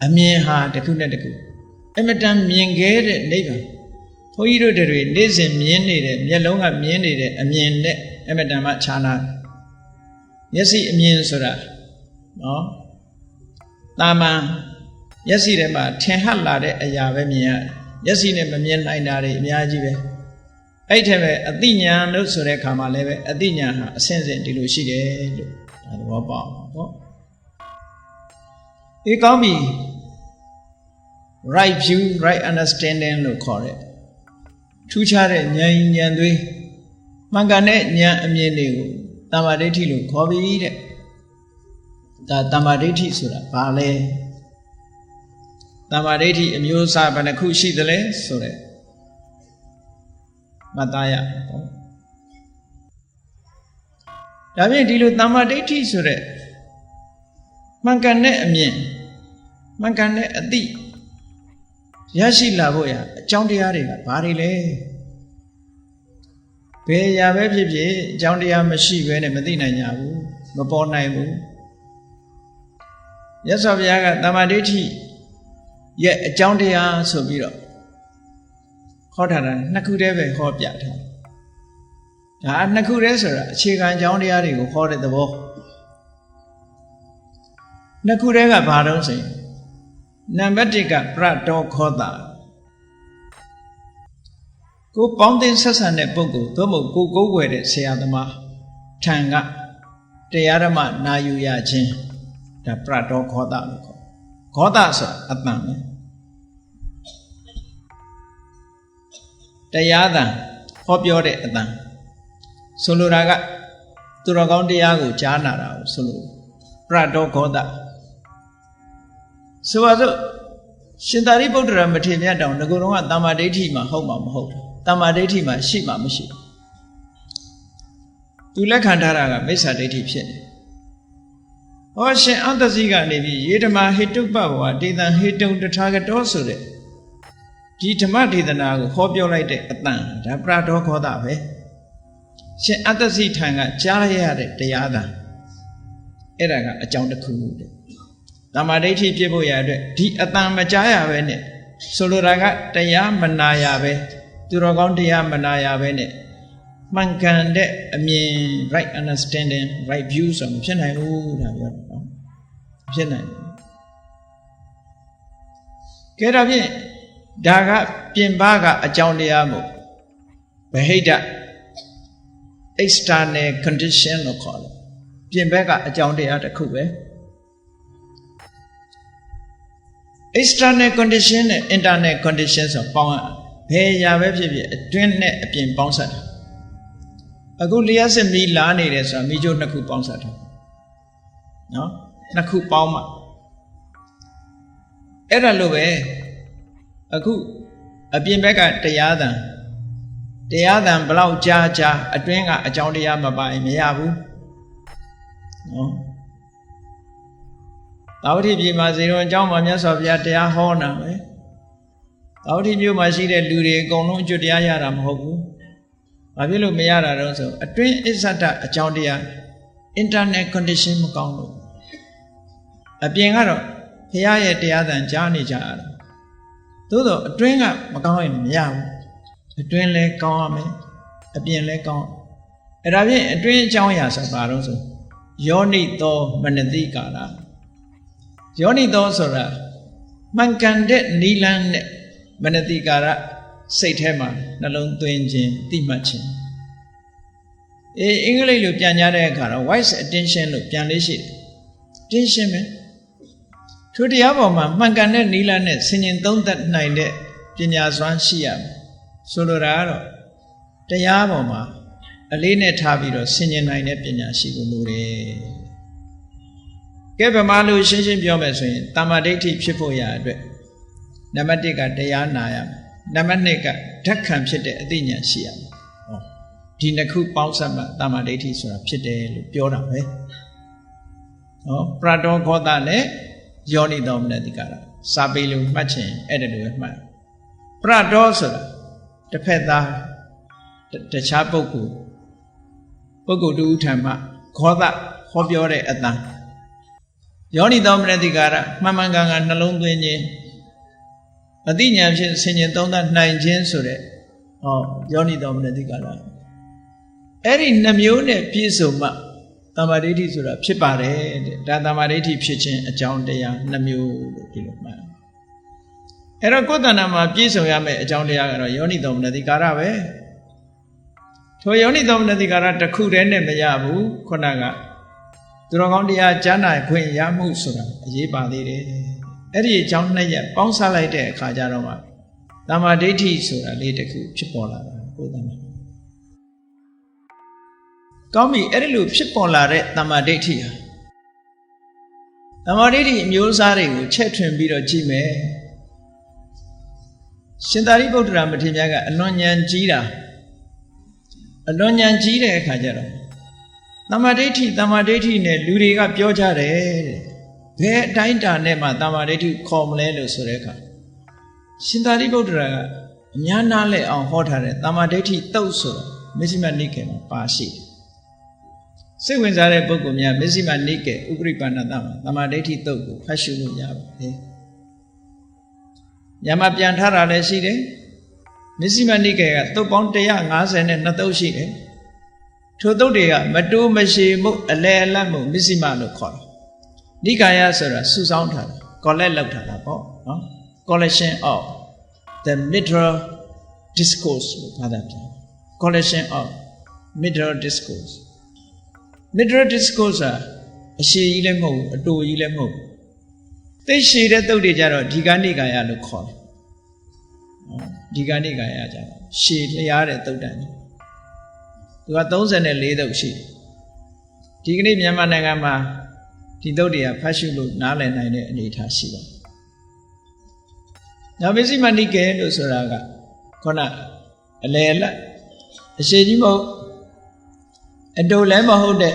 အမြင်ဟာတစ်ခုနဲ့တစ်ခုအမတန်မြင်ခဲ့တဲ့နိဗ္ဗာန်ဘုန်းကြီးတို့တွေနေ့စဉ်မြင်နေတဲ့မျက်လုံးကမြင်နေတဲ့အမြင်နဲ့အမတန်မှခြားနာမျက်စိအမြင်ဆိုတာနော်တာမန် မျက်စိထဲမှာထင်ဟပ်လာတဲ့အရာပဲမြင်ရတယ်မျက်စိနဲ့မမြင်နိုင်တာတွေအများကြီးပဲအဲ့ထဲပဲအသိဉာဏ်လို့ဆိုတဲ့အခါမှာလည်းပဲအသိဉာဏ်ဟာအစဉ်စဉ်ဒီလိုရှိတယ်လို့ဒါသဘောပေါက်ပေါ့ဒီကောင်းပြီ right view right understanding လို့ခေါ်တဲ့ထူးခြားတဲ့ဉာဏ်သွေးမှန်ကန်တဲ့ဉာဏ်အမြင်တွေကိုတမ္မာဒိဋ္ဌိလို့ခေါ်ပြီးတဲ့ဒါတမ္မာဒိဋ္ဌိဆိုတာဘာလဲတမ္မာဒိဋ္ဌိအမျိုးအစားဘယ်နှခုရှိသလဲဆိုတဲ့မှတ်သားရပေါ့ဒါဖြင့်ဒီလိုတမ္မာဒိဋ္ဌိဆိုတဲ့မှန်ကန်တဲ့အမြင်မှန်ကန်တဲ့အသိရရှိလာဖို့ရအကြောင်းတရားတွေကဘာတွေလဲဘယ်ရာပဲဖြစ်ဖြစ်အကြောင်းတရားမရှိဘဲနဲ့မသိနိုင်ကြဘူးမပေါ်နိုင်ဘူးမြတ်စွာဘုရားကတမ္မာဒိဋ္ဌိရဲ့အကြောင်းတရားဆိုပြီးတော့ခေါ်ထားတာနှစ်ခုတည်းပဲဟောပြထားဒါနှစ်ခုတည်းဆိုတာအခြေခံအကြောင်းတရားတွေကိုဟောတဲ့သဘောနှစ်ခုတည်းကဘာတော့ဆိုရင်နံပါတ်1ကပရတောခောတာကိုပေါင်းတင်ဆက်ဆံတဲ့ပုဂ္ဂိုလ်သို့မဟုတ်ကိုကိုးကွယ်တဲ့ဆရာသမားထံကတရားဓမ္မနာယူရခြင်းဒါပရတောခောတာလို့ခေါ်ခောတာဆိုတာအတန်ပဲတရားသံဟောပြောတဲ့အတန်ဆိုလိုတာကသူတော်ကောင်းတရားကိုကြားနာတာကိုဆိုလိုပရတောခောတာဆိုပါစို့ရှင်သာရိပုတ္တရာမထေရမြတ်တောင်ငကိုယ်တော်ကတမ္မာဒိဋ္ဌိမှာဟုတ်မှာမဟုတ်ဘူးတမ္မာဒိဋ္ဌိမှာရှိမှာမရှိသူလက်ခံထားတာကမိစ္ဆာဒိဋ္ဌိဖြစ်နေဟောရှင်အတ္တစီကနေပြီးယေဓမဟိတုပ္ပဝါဒေသံဟိတုံတထာဂတောဆိုတဲ့ဒီဓမ္မဒေသနာကိုဟောပြောလိုက်တဲ့အတန်ဒါပရတောခောတာပဲရှင်အတ္တစီထံကကြားရတဲ့တရားသာအဲ့ဒါကအကြောင်းတစ်ခုတဲ့တမ္မာဒိဋ္ဌိပြည့်ဖို့ရအတွက်ဒီအတန်မကြားရပဲနဲ့ဆိုလိုတာကတရားမနာရပဲသူတော်ကောင်းတရားမနာရပဲနဲ့မှန်ကန်တဲ့အမြင် right understanding right view ဆိုမဖြစ်နိုင်ဘူးဒါပြောတာနော်ဖြစ်နိုင်ဘူးကဲဒါဖြင့်ဒါကပြင်ပကအကြောင်းတရားမို့ဗဟိတ external condition လို့ခေါ်တယ်ပြင်ဘက်ကအကြောင်းတရားတစ်ခုပဲ external condition နဲ့ internal condition ဆိုပေါင်းဘယ်ရာပဲဖြစ်ဖြစ်အတွင်းနဲ့အပြင်ပေါင်းဆက်တာအခုလျှက်စစ်မီးလာနေတယ်ဆိုတာမီးကြိုးနှစ်ခုပေါင်းဆက်တာနော်နှစ်ခုပေါင်းမှအဲ့ဒါလိုပဲအခုအပြင်ဘက်ကတရားသံဘလောက်ကြာအတွင်းကအကြောင်းတရားမပါရင်မရဘူးနော်သာဝတိပြည်မှာဇေရုံအကြောင်းမှာမြတ်စွာဘုရားတရားဟောတာပဲသာဝတိမြို့မှာရှိတဲ့လူတွေအကုန်လုံးအကျွတ်တရားရတာမဟုတ်ဘူးဘာဖြစ်လို့မရတာတော့ဆိုအတွင်းအစ္ဆဒအကြောင်းတရား internal condition မကောင်းလို့အပြင်ကတော့ဘုရားရဲ့တရားသံကြားနေကြရတာသို့တော့အတွင်းကမကောင်းရင်မရဘူးအတွင်းလဲကောင်းရမယ်အပြင်လဲကောင်းအဲ့ဒါဖြင့်အတွင်းအကြောင်းအရာဆိုပါတော့ဆိုယောနိသောမနတိကာလယောနိသောဆိုတာမှန်ကန်တဲ့နိလန်းနဲ့မနတိကာရစိတ်ထဲမှာနှလုံးသွင်းခြင်းသိမှတ်ခြင်းအင်္ဂလိပ်လိုပြန်ကြတဲ့အခါတော့ wise attention လို့ပြန်လေးရှိတယ် attention ပဲထိုတရားပေါ်မှာမှန်ကန်တဲ့နိလန်းနဲ့ဆင်ញင်သုံးသပ်နိုင်တဲ့ပညာစွမ်းရှိရမယ်ဆိုလိုတာကတော့တရားပေါ်မှာအလေးနဲ့ထားပြီးတော့ဆင်ញင်နိုင်တဲ့ပညာရှိဖို့လိုတယ်ကဲဗမာလိုရှင်းရှင်းပြောမယ်ဆိုရင်တမ္မာဒိဋ္ဌိဖြစ်ဖို့ရအတွက်နံပါတ်1ကတရားနာရမယ်နံပါတ်2ကဓက္ခံဖြစ်တဲ့အသိဉာဏ်ရှိရမယ်ဟောဒီနှစ်ခုပေါင်းစပ်မှတမ္မာဒိဋ္ဌိဆိုတာဖြစ်တယ်လို့ပြောတာပဲဟောပရတောခောတာနဲ့ယောနိသောမနတိကာရစာပေလိုမှတ်ချင်အဲ့ဒါလိုပဲမှတ်ပရတောဆိုတာတစ်ဖက်သားတခြားပုဂ္ဂိုလ်တူထံမှခောတာဟောပြောတဲ့အတန်ယောနိသောမနတိကာရမှန်မှန်ကန်ကန်နှလုံးသွင်းခြင်းအသိဉာဏ်ဖြင့်ဆင်ញင်သုံးသပ်နိုင်ခြင်းဆိုတဲ့ယောနိသောမနတိကာရအဲ့ဒီနှမျိုးနဲ့ပြည့်စုံမှတမ္မာဒိဋ္ဌိဆိုတာဖြစ်ပါတယ်တဲ့ဒါတမ္မာဒိဋ္ဌိဖြစ်ခြင်းအကြောင်းတရားနှမျိုးလို့ဒီလိုမှတ် အဲ့တော့ကိုယ်တဏ္ဍာမှာပြည့်စုံရမယ့်အကြောင်းတရားကတော့ယောနိသောမနတိကာရပဲထိုယောနိသောမနတိကာရတစ်ခုတည်းနဲ့မရဘူးခုနကသူတော်ကောင်းတရားကြားနာခွင့်ရမှုဆိုတာအရေးပါသေးတယ်အဲ့ဒီအကြောင်းနှစ်ရပ်ပေါင်းစားလိုက်တဲ့အခါကျတော့မှတမ္မာဒိဋ္ဌိဆိုတာလေးတစ်ခုဖြစ်ပေါ်လာတာကိုယ်တဏ္ဍာကောင်းပြီအဲ့ဒီလိုဖြစ်ပေါ်လာတဲ့တမ္မာဒိဋ္ဌိဟာတမ္မာဒိဋ္ဌိအမျိုးအစားတွေကိုချက်ထွင်ပြီးတော့ကြည့်မယ်ရှင်သာရိပုတ္တရာမထေရမြတ်ကအလွန်ဉာဏ်ကြီးတာအလွန်ဉာဏ်ကြီးတဲ့အခါကျတော့တမ္မာဒိဋ္ဌိနဲ့လူတွေကပြောကြတယ်တဲ့ဘယ်အတိုင်းတာနဲ့မှတမ္မာဒိဋ္ဌိခေါ်မလဲလို့ဆိုတဲ့အခါရှင်သာရိပုတ္တရာကအများနာလဲအောင်ဟောထားတဲ့တမ္မာဒိဋ္ဌိတုတ်ဆိုတာမဇ္ဈိမနိကေမှာပါရှိတယ်စိတ်ဝင်စားတဲ့ပုဂ္ဂိုလ်များမဇ္ဈိမနိကေဥပရိပန္နတမှာတမ္မာဒိဋ္ဌိတုတ်ကိုဖတ်ရှုလို့ရပါတယ်ညမှာပြန်ထားတာလည်းရှိတယ်မဇ္ဈိမနိကေကတုတ်ပေါင်း152တုတ်ရှိတယ်ထိုတုတ်တွေကမတိုးမရှိမှုအလဲအလတ်မှုမဇ္ဈိမလို့ခေါ်တယ်နိကာယဆိုတာစုဆောင်းထားတာ collect လုပ်ထားတာပေါ့နော် collection of the middle discourse လို့ခေါ်တာ collection of middle discourse middle discourse အရှိကြီးလည်းမဟုတ်ဘူးအတူကြီးလည်းမဟုတ်ဘူးသိရှိတဲ့တုတ်တွေကြတော့ဒီကနိကာယလို့ခေါ်တယ်ဒီကနိကာယကြတော့ရှည်လျားတဲ့တုတ်တန်သူက34တုတ်ရှိတယ်ဒီကနေ့မြန်မာနိုင်ငံမှာဒီတုတ်တွေကဖတ်ရှုလို့နားလည်နိုင်တဲ့အနေအထားရှိပါတယ်။နောက်မဇ္ဈိမနိကေလို့ဆိုတာကခုနအလယ်လတ်အရှိကြီးမဟုတ်အတူလည်းမဟုတ်တဲ့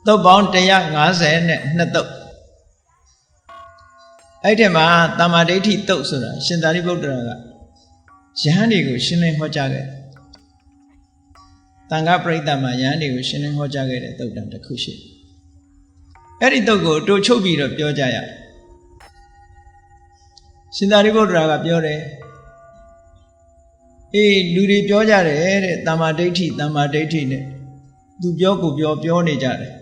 တုတ်ပေါင်း152တုတ်အဲ့ဒီမှာတမ္မာဒိဋ္ဌိတုတ်ဆိုတာရှင်သာရိပုတ္တရာကယဟန်တွေကိုရှင်းလင်းဟောကြားခဲ့တန်ခါပရိသတ်မှာယဟန်တွေကိုရှင်းလင်းဟောကြားခဲ့တဲ့တုတ်တန်တစ်ခုရှိအဲ့ဒီတုတ်ကိုတို့ချုပ်ပြီးတော့ပြောကြရရှင်သာရိပုတ္တရာကပြောတယ်အေးလူတွေပြောကြတယ်တဲ့တမ္မာဒိဋ္ဌိနဲ့သူပြောကိုပြောနေကြတယ်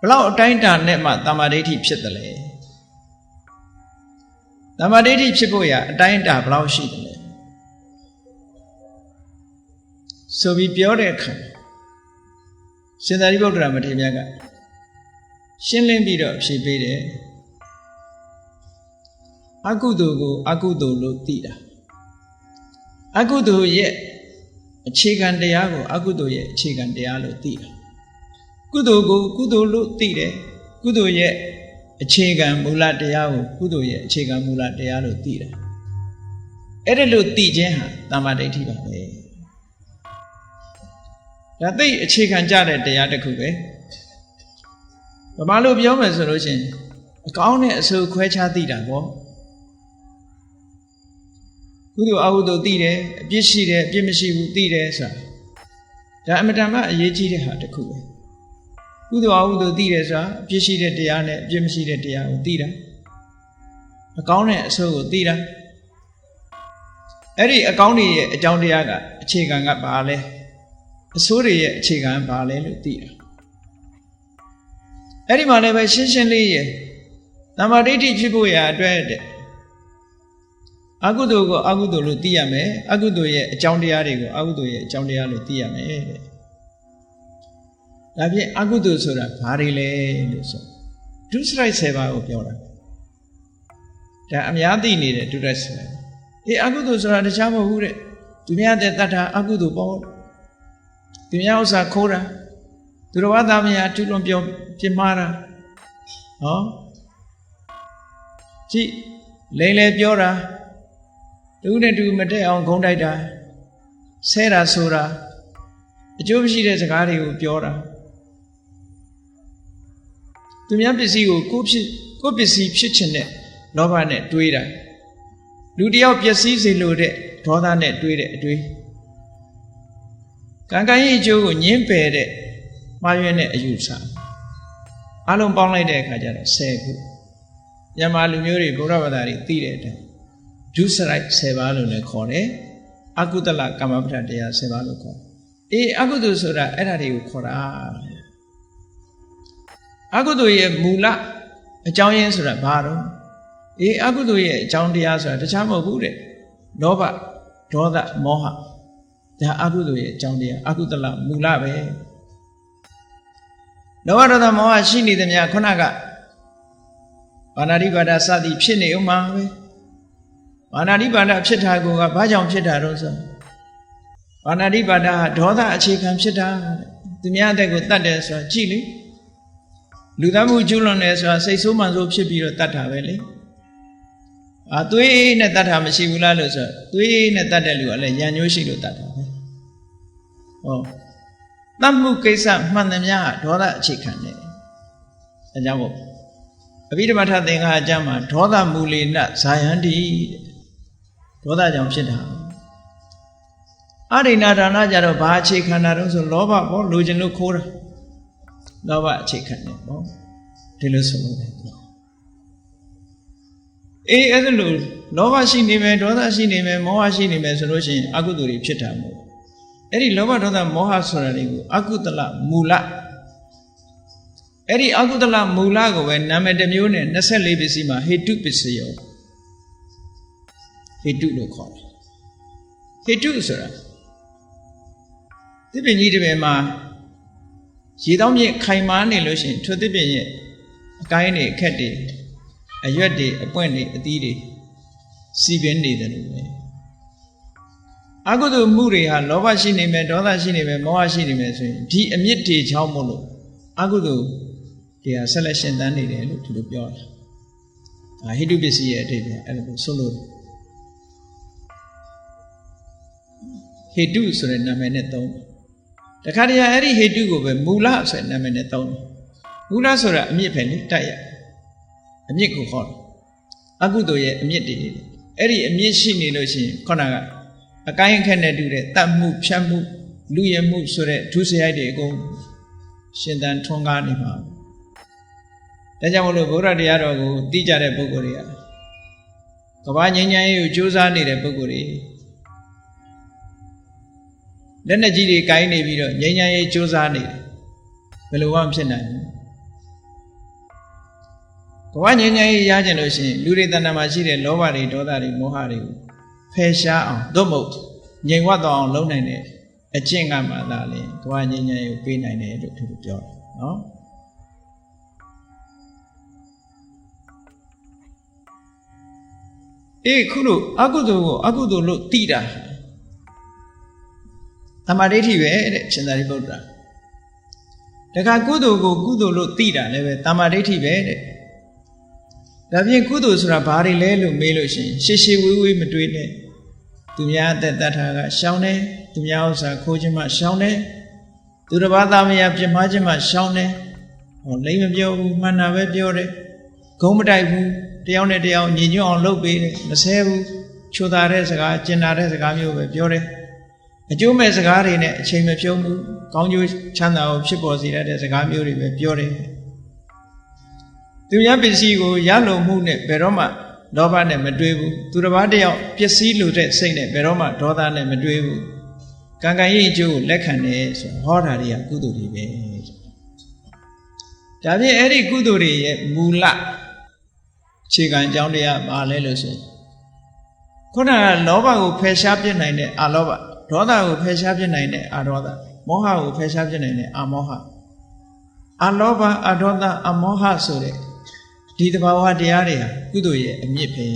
ဘလောက်အတိုင်းတာနဲ့မှတမ္မာဒိဋ္ဌိဖြစ်တယ်လဲတမ္မာဒိဋ္ဌိဖြစ်ဖို့ရအတိုင်းတာဘလောက်ရှိတယ်လဲဆိုပြီးပြောတဲ့အခါရှင်သာရိပုတ္တရာမထေရမြတ်ကရှင်းလင်းပြီးတော့ဖြေပေးတယ်အကုသိုလ်ကိုအကုသိုလ်လို့သိတာအကုသိုလ်ရဲ့အခြေခံတရားကိုအကုသိုလ်ရဲ့အခြေခံတရားလို့သိတာကုသိုလ်ကိုကုသိုလ်လို့သိတယ်ကုသိုလ်ရဲ့အခြေခံမူလတရားကိုကုသိုလ်ရဲ့အခြေခံမူလတရားလို့သိတယ်အဲ့ဒါလို့သိခြင်းဟာတမ္မာဒိဋ္ဌိပါပဲဒါသိအခြေခံကြတဲ့တရားတစ်ခုပဲဗမာလိုပြောမယ်ဆိုလို့ရှိရင်အကောင်းနဲ့အဆိုးခွဲခြားသိတာပေါ့ကုသိုလ်အကုသိုလ်သိတယ်အပြစ်ရှိတယ်အပြစ်မရှိဘူးသိတယ်ဆိုတာဒါအမတန်မှအရေးကြီးတဲ့ဟာတစ်ခုပဲကုသိုလ်အကုသိုလ်သိတယ်ဆိုတာအပြစ်ရှိတဲ့တရားနဲ့အပြစ်မရှိတဲ့တရားကိုသိတာအကောင်းနဲ့အဆိုးကိုသိတာအဲ့ဒီအကောင်းတွေရဲ့အကြောင်းတရားကအခြေခံကဘာလဲအဆိုးတွေရဲ့အခြေခံဘာလဲလို့သိတာအဲ့ဒီမှာလည်းပဲရှင်းရှင်းလေးရဲ့တမ္မာဒိဋ္ဌိဖြစ်ဖို့ရာအတွက်တဲ့အကုသိုလ်ကိုအကုသိုလ်လို့သိရမယ်အကုသိုလ်ရဲ့အကြောင်းတရားတွေကိုအကုသိုလ်ရဲ့အကြောင်းတရားလို့သိရမယ်တဲ့ဒါဖြင့်အကုသိုလ်ဆိုတာဘာတွေလဲလို့ဆိုဒုစရိုက်7ပါးကိုပြောတာဒါအများသိနေတဲ့ဒုစရိုက်7ပါးအကုသိုလ်ဆိုတာတခြားမဟုတ်ဘူးတဲ့သူများတဲ့တတ်တာအကုသိုလ်ပေါ့သူများဥစ္စာခိုးတာသူတော်ဘာသာမယာထုလွန်ပြောပြမှားတာဟောကြည့်လိန်လေပြောတာတူနဲ့တူမတက်အောင်ဂုံးတိုက်တာဆဲတာဆိုတာအကျိုးမရှိတဲ့စကားတွေကိုပြောတာသူများပစ္စည်းကိုကိုပစ္စည်းဖြစ်ခြင်းနဲ့လောဘနဲ့တွေးတာလူတယောက်ပျက်စီးစေလို့တဲ့ဒေါသနဲ့တွေးတဲ့အတွေးကံကံရဲ့အကျိုးကိုညှင်းပယ်တဲ့မှားယွင်းတဲ့အယူဆအလုံးပေါင်းလိုက်တဲ့အခါကျတော့10ခုမြန်မာလူမျိုးတွေဗုဒ္ဓဘာသာတွေသိတဲ့အတိုင်းဒုစရိုက်10ပါးလို့လည်းခေါ်တယ်အကုသလကမ္မပဋ္ဌာန်းတရား10ပါးလို့ခေါ်တယ်အကုသိုလ်ဆိုတာအဲ့ဒါတွေကိုခေါ်တာအကုသိုလ်ရဲ့မူလအကြောင်းရင်းဆိုတာဘာတော့ အကုသိုလ်ရဲ့အကြောင်းတရားဆိုတာတခြားမဟုတ်ဘူးတဲ့လောဘဒေါသမောဟဒါအကုသိုလ်ရဲ့အကြောင်းတရားအကုသလမူလပဲလောဘဒေါသမောဟရှိနေသမျှခုနကဘာနာတိပါဒစသည်ဖြစ်နေဥမှာပဲဘာနာတိပါဒဖြစ်တာကဘာကြောင့်ဖြစ်တာတော့ဆိုဘာနာတိပါဒဟာဒေါသအခြေခံဖြစ်တာသူများအသက်ကိုတတ်တယ်ဆိုတာကြည့်လေလူသားမှုကျူးလွန်တယ်ဆိုတာစိတ်ဆိုးမှန်ဆိုးဖြစ်ပြီးတော့တတ်တာပဲလေသွေးနဲ့တတ်တာမရှိဘူးလားလို့ဆိုသွေးနဲ့တတ်တဲ့လူကလည်းရံညိုးရှိလို့တတ်တာပဲတတ်မှုကိစ္စမှန်သမျှဒေါသအခြေခံတယ်အဲကြောင့်မို့အဘိဓမ္မာထသင်္ဃာအကျမ်းမှာဒေါသမူလေနဇာယန္တိဒေါသကြောင့်ဖြစ်တာအရိဏဒါနကြတော့ဘာအခြေခံတာတော့ဆိုလောဘပေါ့လိုချင်လို့ခိုးတာလောဘအခြေခံတယ်ပေါ့ဒီလိုဆိုလို့အဲ့ဒါလို့လောဘရှိနေမယ်ဒေါသရှိနေမယ်မောဟရှိနေမယ်ဆိုလို့ရှိရင်အကုသိုလ်တွေဖြစ်တာမို့အဲ့ဒီလောဘဒေါသမောဟဆိုတာတွေကိုအကုသလမူလအဲ့ဒီအကုသလမူလကိုပဲနာမည်တစ်မျိုးနဲ့24ပစ္စည်းမှာဟေတုပစ္စယောဟေတုလို့ခေါ်တယ်ဟေတုဆိုတာသစ်ပင်ကြီးတစ်ပင်မှာရေတောင်းမြင့်ခိုင်မာနေလို့ရှိရင်ထိုသစ်ပင်ရဲ့အကိုင်းတွေအခက်တွေအရွက်တွေအပွင့်တွေအသီးတွေစီပင်နေတယ်လို့ပဲအကုသိုလ်မှုတွေဟာလောဘရှိနေမယ်ဒေါသရှိနေမယ်မောဟရှိနေမယ်ဆိုရင်ဒီအမြင့်တွေချောင်းမို့လို့အကုသိုလ်တရားဆက်လက်ရှင်သန်နေတယ်လို့ဒီလိုပြောတာဒါဟိတုပစ္စည်းရဲ့အတိတ်ပဲအဲ့လိုဆိုလို့ဟိတုဆိုတဲ့နာမည်နဲ့သုံးတခါတည်းအဲ့ဒီဟိတုကိုပဲမူလဆိုတဲ့နာမည်နဲ့သုံးတယ်မူလဆိုတာအမြင့်ပဲလေတိုက်ရအမြင့်ကိုခေါ်တယ်အကုသိုလ်ရဲ့အမြင့်တွေအဲ့ဒီအမြင့်ရှိနေလို့ရှိရင်ခုနကအကိုင်းအခက်နဲ့တူတဲ့တတ်မှုဖြတ်မှုလူရမှုဆိုတဲ့ဒုစရိုက်တွေအကုန်ရှင်သန်ထွန်းကားနေပါဒါကြောင့်မလို့ဗုဒ္ဓတရားတော်ကိုသိကြတဲ့ပုဂ္ဂိုလ်တွေကကမ္ဘာငြိမ်းချမ်းရေးကိုကြိုးစားနေတဲ့ပုဂ္ဂိုလ်တွေလက်နဲ့ကြီးတွေကိုင်းနေပြီးတော့ငြိမ်းချမ်းရေးကြိုးစားနေတယ်ဘယ်လိုမှဖြစ်နိုင်ဘူးကမ္ဘာငြိမ်းချမ်းရေးရကြလို့ရှိရင်လူတွေတဏ္ဍာမှာရှိတဲ့လောဘတွေဒေါသတွေမောဟတွေကိုဖယ်ရှားအောင်သို့မဟုတ်ငြိမ်ဝတ်သွားအောင်လုပ်နိုင်တဲ့အကျင့်ကမှသာလေကမ္ဘာငြိမ်းချမ်းရေးကိုပေးနိုင်တယ်လို့သူတို့ပြောတယ်နော်ခုလို့အကုသိုလ်ကိုအကုသိုလ်လို့သိတာသမာဓိဋ္ဌိပဲတဲ့ရှင်သာရိပုတ္တရာတခါကုသိုလ်ကိုကုသိုလ်လို့သိတာလည်းပဲသမာဓိဋ္ဌိပဲတဲ့ဒါပြင်ကုသိုလ်ဆိုတာဘာတွေလဲလို့မေးလို့ရှိရင်ရှေရှေဝေးဝေးမတွေးနဲ့သူများအသက်တတ်တာကရှောင်းတယ်သူများဥစ္စာခိုးခြင်းမှရှောင်းတယ်သူတစ်ပါးသားမယားပြစ်မှားခြင်းမှရှောင်းတယ်လိမ့်မပြောဘူးမှန်တာပဲပြောတယ်ဂုံးမတိုက်ဘူးတယောက်နဲ့တယောက်ညီညွတ်အောင်လုပ်ပေးတယ်မဆဲဘူးချိုသာတဲ့စကားကျင်နာတဲ့စကားမျိုးပဲပြောတယ်အကျိုးမဲ့စကားတွေနဲ့အချိန်မဖြုံးဘူးကောင်းကျိုးချမ်းသာကိုဖြစ်ပေါ်စေတဲ့စကားမျိုးတွေပဲပြောတယ်သူများပစ္စည်းကိုရလုံမှုနဲ့ဘယ်တော့မှလောဘနဲ့မတွေးဘူးသူတစ်ပါးတယောက်ပစ္စည်းလိုတဲ့စိတ်နဲ့ဘယ်တော့မှဒေါသနဲ့မတွေးဘူးကံကံရဲ့အကျိုးကိုလက်ခံတယ်ဆိုဟောတာတွေကကုသိုလ်တွေပဲဒါဖြင့်အဲ့ဒီကုသိုလ်တွေရဲ့မူလခြေခံအကြောင်းတရားပါလဲလို့ဆိုခုနကလောဘကိုဖယ်ရှားပြစ်နိုင်တဲ့အာလောဘဒေါသကိုဖယ်ရှားပြစ်နိုင်တဲ့အာဒေါသမောဟကိုဖယ်ရှားပြစ်နိုင်တဲ့အာမောဟအာလောဘအာဒေါသအာမောဟဆိုတဲ့ဒီတဘာဝတရားတွေဟာကုသိုလ်ရဲ့အမြင့်ပဲ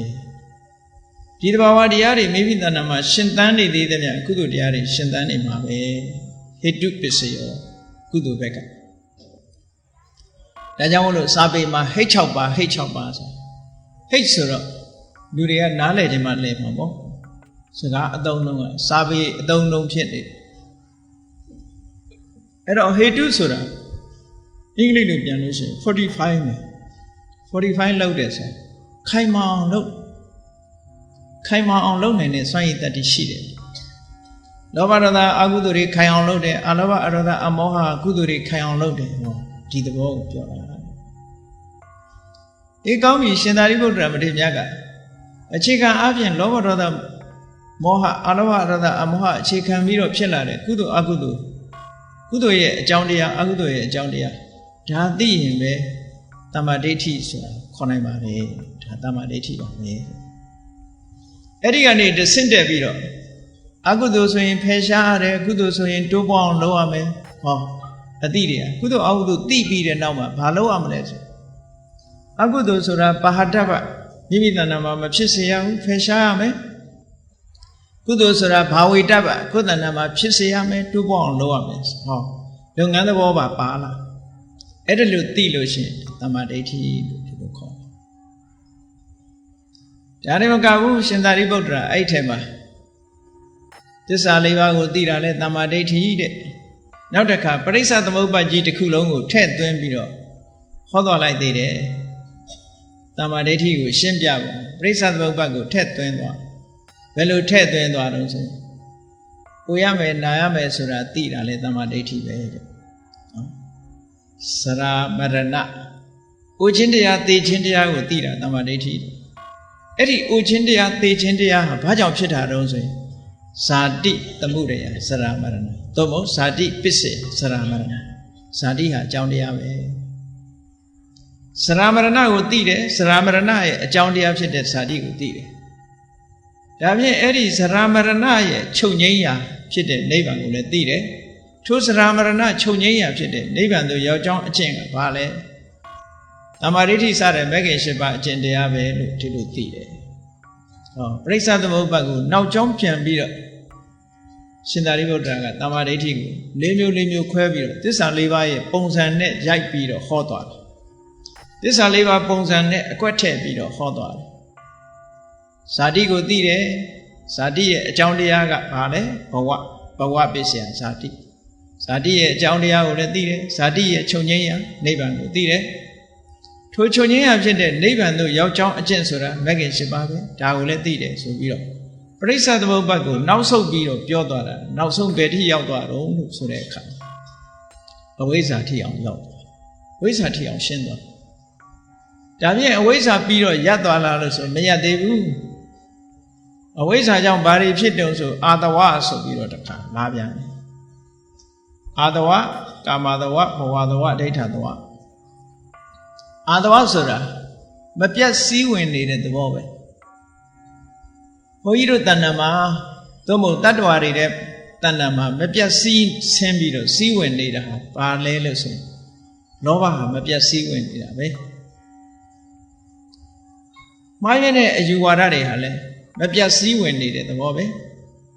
ဒီတဘာဝတရားတွေမိမိတဏ္ဍာမှာရှင်သန်နေသေးတဲ့ကုသိုလ်တရားတွေရှင်သန်နေမှာပဲဟိတုပစ္စယောကုသိုလ်ဘက်ကဒါကြောင့်မလို့စာပေမှာဟိတ်6ပါဟိတ်6ပါဆိုဟိတ်ဆိုတော့လူတွေကနားလည်ခြင်းမှလဲမှာပေါ့စကားအသုံးလုံးကစာပေအသုံးလုံးဖြစ်နေတယ်အဲ့တော့ဟေတုဆိုတာအင်္ဂလိပ်လိုပြန်လို့ရှိရင်45ပဲ45လောက်တယ်ဆိုခိုင်မာအောင်လုပ်နိုင်တဲ့စွမ်းရည်တတ္တိရှိတယ်လောဘဒေါသအကုသိုလ်တွေခိုင်အောင်လုပ်တယ်အလောဘအဒေါသအမောဟကုသိုလ်တွေခိုင်အောင်လုပ်တယ်ဟောဒီသဘောကိုပြောတာဒီကောင်းပြီရှင်သာရိပုတ္တရာမထေရမြတ်ကအခြေခံအပြင်လောဘဒေါသမောဟအလောဘဒေါသအမောဟအခြေခံပြီးတော့ဖြစ်လာတဲ့ကုသိုလ်အကုသိုလ်ရဲ့အကြောင်းတရားအကုသိုလ်ရဲ့အကြောင်းတရားဒါသိရင်ပဲ တမ္မာဒိဋ္ဌိဆိုတာခေါ်နိုင်ပါလေဒါတမ္မာဒိဋ္ဌိပါပဲအဲ့ဒီကနေတဆင့်တက်ပြီးတော့အကုသိုလ်ဆိုရင်ဖယ်ရှားရတယ်ကုသိုလ်ဆိုရင်တိုးပွားအောင်လုပ်ရမယ်ဟောအတိတွေကကုသိုလ်အကုသိုလ်သိပြီးတဲ့နောက်မှာဘာလုပ်ရမလဲဆိုအကုသိုလ်ဆိုတာပါဟတ္တဗမိမိတဏ္ဍာမှာမဖြစ်စေရဘူးဖယ်ရှားရမယ်ကုသိုလ်ဆိုတာဘာဝေတ္တဗကိုယ်တဏ္ဍာမှာဖြစ်စေရမယ်တိုးပွားအောင်လုပ်ရမယ်ဟောလုပ်ငန်းသဘောပါလာအဲ့ဒါလို့သိလို့ရှိရင်တမ္မာဒိဋ္ဌိလို့ဒီလိုခေါ်တယ်ဒါနဲ့မကဘူးရှင်သာရိပုတ္တရာအဲ့ထဲမှာသစ္စာလေးပါးကိုသိတာလဲတမ္မာဒိဋ္ဌိတဲ့နောက်တစ်ခါပရိစ္ဆသမုပ္ပါကြီးတစ်ခုလုံးကိုထည့်သွင်းပြီးတော့ဟောတော်လိုက်သေးတယ်တမ္မာဒိဋ္ဌိကိုရှင်းပြပါပရိစ္ဆသမုပ္ပါကိုထည့်သွင်းသွားဘယ်လိုထည့်သွင်းသွားတော့ဆိုကိုရမယ်နာရမယ်ဆိုတာသိတာလဲတမ္မာဒိဋ္ဌိပဲတဲ့စရာမရဏအိုခြင်းတရားသိခြင်းတရားကိုသိတာတမ္မာဒိဋ္ဌိအဲ့ဒီအိုခြင်းတရားသိခြင်းတရားဟာဘာကြောင့်ဖြစ်တာတုံးဆိုရင်ဇာတိသမှုရယစရာမရဏသို့မဟုတ်ဇာတိပစ္စေစရာမရဏဇာတိဟာအကြောင်းတရားပဲစရာမရဏကိုသိတယ်စရာမရဏရဲ့အကြောင်းတရားဖြစ်တဲ့ဇာတိကိုသိတယ်ဒါဖြင့်အဲ့ဒီစရာမရဏရဲ့ချုပ်ငြိမ်းရာဖြစ်တဲ့နိဗ္ဗာန်ကိုလည်းသိတယ်ထိုစရာမရဏချုပ်ငြိမ်းရာဖြစ်တဲ့နိဗ္ဗာန်သို့ရောက်ကြောင်းအကျင့်ကဘာလဲတမ္မာဒိဋ္ဌိစတဲ့မဂ္ဂင်၈ပါးအကျင့်တရားပဲလို့ဒီလိုသိတယ်ဟောပရိစ္ဆသမုပ္ပါကိုနောက်ကြောင်းပြန်ပြီးတော့ရှင်သာရိပုတ္တရာကတမ္မာဒိဋ္ဌိကို၄မျိုးခွဲပြီးတော့သစ္စာ၄ပါးရဲ့ပုံစံနဲ့ရိုက်ပြီးတော့ဟောသွားတယ်သစ္စာ၄ပါးပုံစံနဲ့အကွက်ထည့်ပြီးတော့ဟောသွားတယ်ဇာတိကိုသိတယ်ဇာတိရဲ့အကြောင်းတရားကဘာလဲဘဝပစ္စယဇာတိဇာတိရဲ့အကြောင်းတရားကိုလည်းသိတယ်ဇာတိရဲ့ချုပ်ငြိမ်းရာနိဗ္ဗာန်ကိုသိတယ်ထိုချုပ်ငြိမ်းရာဖြစ်တဲ့နိဗ္ဗာန်သို့ရောက်ကြောင်းအကျင့်ဆိုတာမဂ္ဂင်၈ပါးပဲဒါကိုလည်းသိတယ်ဆိုပြီးတော့ပရိစ္ဆသမုပ္ပါကိုနောက်ဆုတ်ပြီးတော့ပြောသွားတာနောက်ဆုံးဘယ်ထိရောက်သွားတော့လို့ဆိုတဲ့အခါအဝိဇ္ဇာထိအောင်ရောက်သွားဝိဇ္ဇာထိအောင်ရှင်းသွားဒါဖြင့်အဝိဇ္ဇာပြီးတော့ရပ်သွားလားလို့ဆိုမရပ်သေးဘူးအဝိဇ္ဇာကြောင့်ဘာတွေဖြစ်တုံဆိုအာတဝဆိုပြီးတော့တခါလာပြန်တယ်အာတဝကာမတဝဘဝတဝဒိဋ္ဌတဝအာတဝဆိုတာမပြတ်စည်းဝင်နေတဲ့သဘောပဲဘုန်းကြီးတို့တဏ္ဍာမှာသို့မဟုတ်တတ္တဝါတွေတဲ့တဏ္ဍာမှာမပြတ်စည်းဆင်းပြီးတော့စည်းဝင်နေတာဟာဘာလဲလို့ဆိုလောဘဟာမပြတ်စည်းဝင်နေတာပဲမှားရတဲ့အယူဝါဒတွေဟာလည်းမပြတ်စည်းဝင်နေတဲ့သဘောပဲ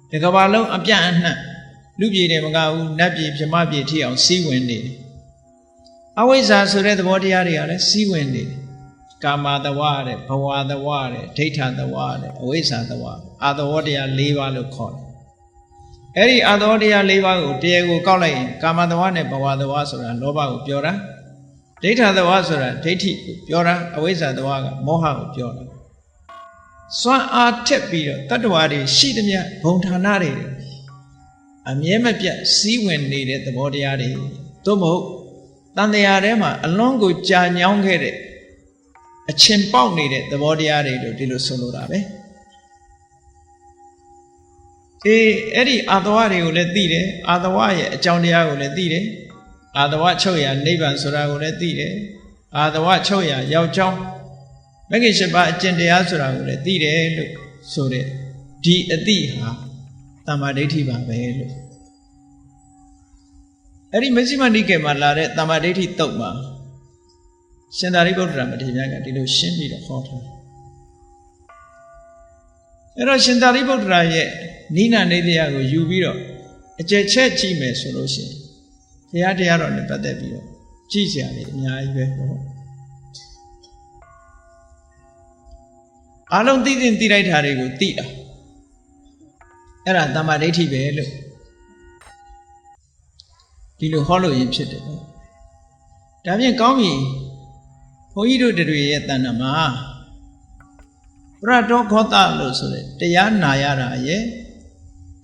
ဒီကမ္ဘာလုံးအပြန့်အနှံ့လူပြည်တွေမကဘူးနတ်ပြည်ဗြဟ္မပြည်ထိအောင်စည်းဝင်နေတယ်အဝိဇ္ဇာဆိုတဲ့သဘောတရားတွေကလည်းစည်းဝင်နေတယ်ကာမတဝတဲ့ဘဝတဝတဲ့ဒိဋ္ဌတဝတဲ့အဝိဇ္ဇာတဝအာတဝတရား၄ပါးလို့ခေါ်တယ်အဲ့ဒီအာတဝတရား၄ပါးကိုတရားကိုကောက်လိုက်ရင်ကာမတဝနဲ့ဘဝတဝဆိုတာလောဘကိုပြောတာဒိဋ္ဌတဝဆိုတာဒိဋ္ဌိကိုပြောတာအဝိဇ္ဇာတဝကမောဟကိုပြောတာစွမ်းအားထက်ပြီးတော့တတ္တဝါတွေရှိသမျှဘုံဌာနတွေအမြဲမပြတ်စည်းဝင်နေတဲ့သဘောတရားတွေသို့မဟုတ်တန်တရားထဲမှာအလွန်ကိုကြာညောင်းခဲ့တဲ့အချင်းပေါက်နေတဲ့သဘောတရားတွေလို့ဒီလိုဆိုလိုတာပဲအဲ့ဒီအာတဝတွေကိုလည်းသိတယ်အာတဝရဲ့အကြောင်းတရားကိုလည်းသိတယ်အာတဝချုပ်ရာနိဗ္ဗာန်ဆိုတာကိုလည်းသိတယ်အာတဝချုပ်ရာရောက်ကြောင်းမဂ္ဂင်၈ပါးအကျင့်တရားဆိုတာကိုလည်းသိတယ်လို့ဆိုတဲ့ဒီအသိဟာတမ္မာဒိဋ္ဌိပါပဲလို့အဲ့ဒီမဇ္ဈိမနိကေမှာလာတဲ့တမ္မာဒိဋ္ဌိတုတ်မှာရှင်သာရိပုတ္တရာမထေရကဒီလိုရှင်းပြီးတော့ဟောထားအဲ့တော့ရှင်သာရိပုတ္တရာရဲ့နိနာနေတရားကိုယူပြီးတော့အကျယ်ချက်ကြည့်မယ်ဆိုလို့ရှိရင်ဘုရားတရားတော်နဲ့ပတ်သက်ပြီးတော့ကြည့်ကြရတယ်အများကြီးပဲပေါ့အားလုံးသိလိုက်တာတွေကိုသိတာအဲ့ဒါတမ္မာဒိဋ္ဌိပဲလို့ဒီလိုဟောလို့ရင်ဖြစ်တယ်ပေါ့ဒါဖြင့်ကောင်းပြီဘုန်းကြီးတို့တွေရဲ့တဏ္ဍာမှာပရတောခောတလို့ဆိုတဲ့တရားနာရတာရဲ့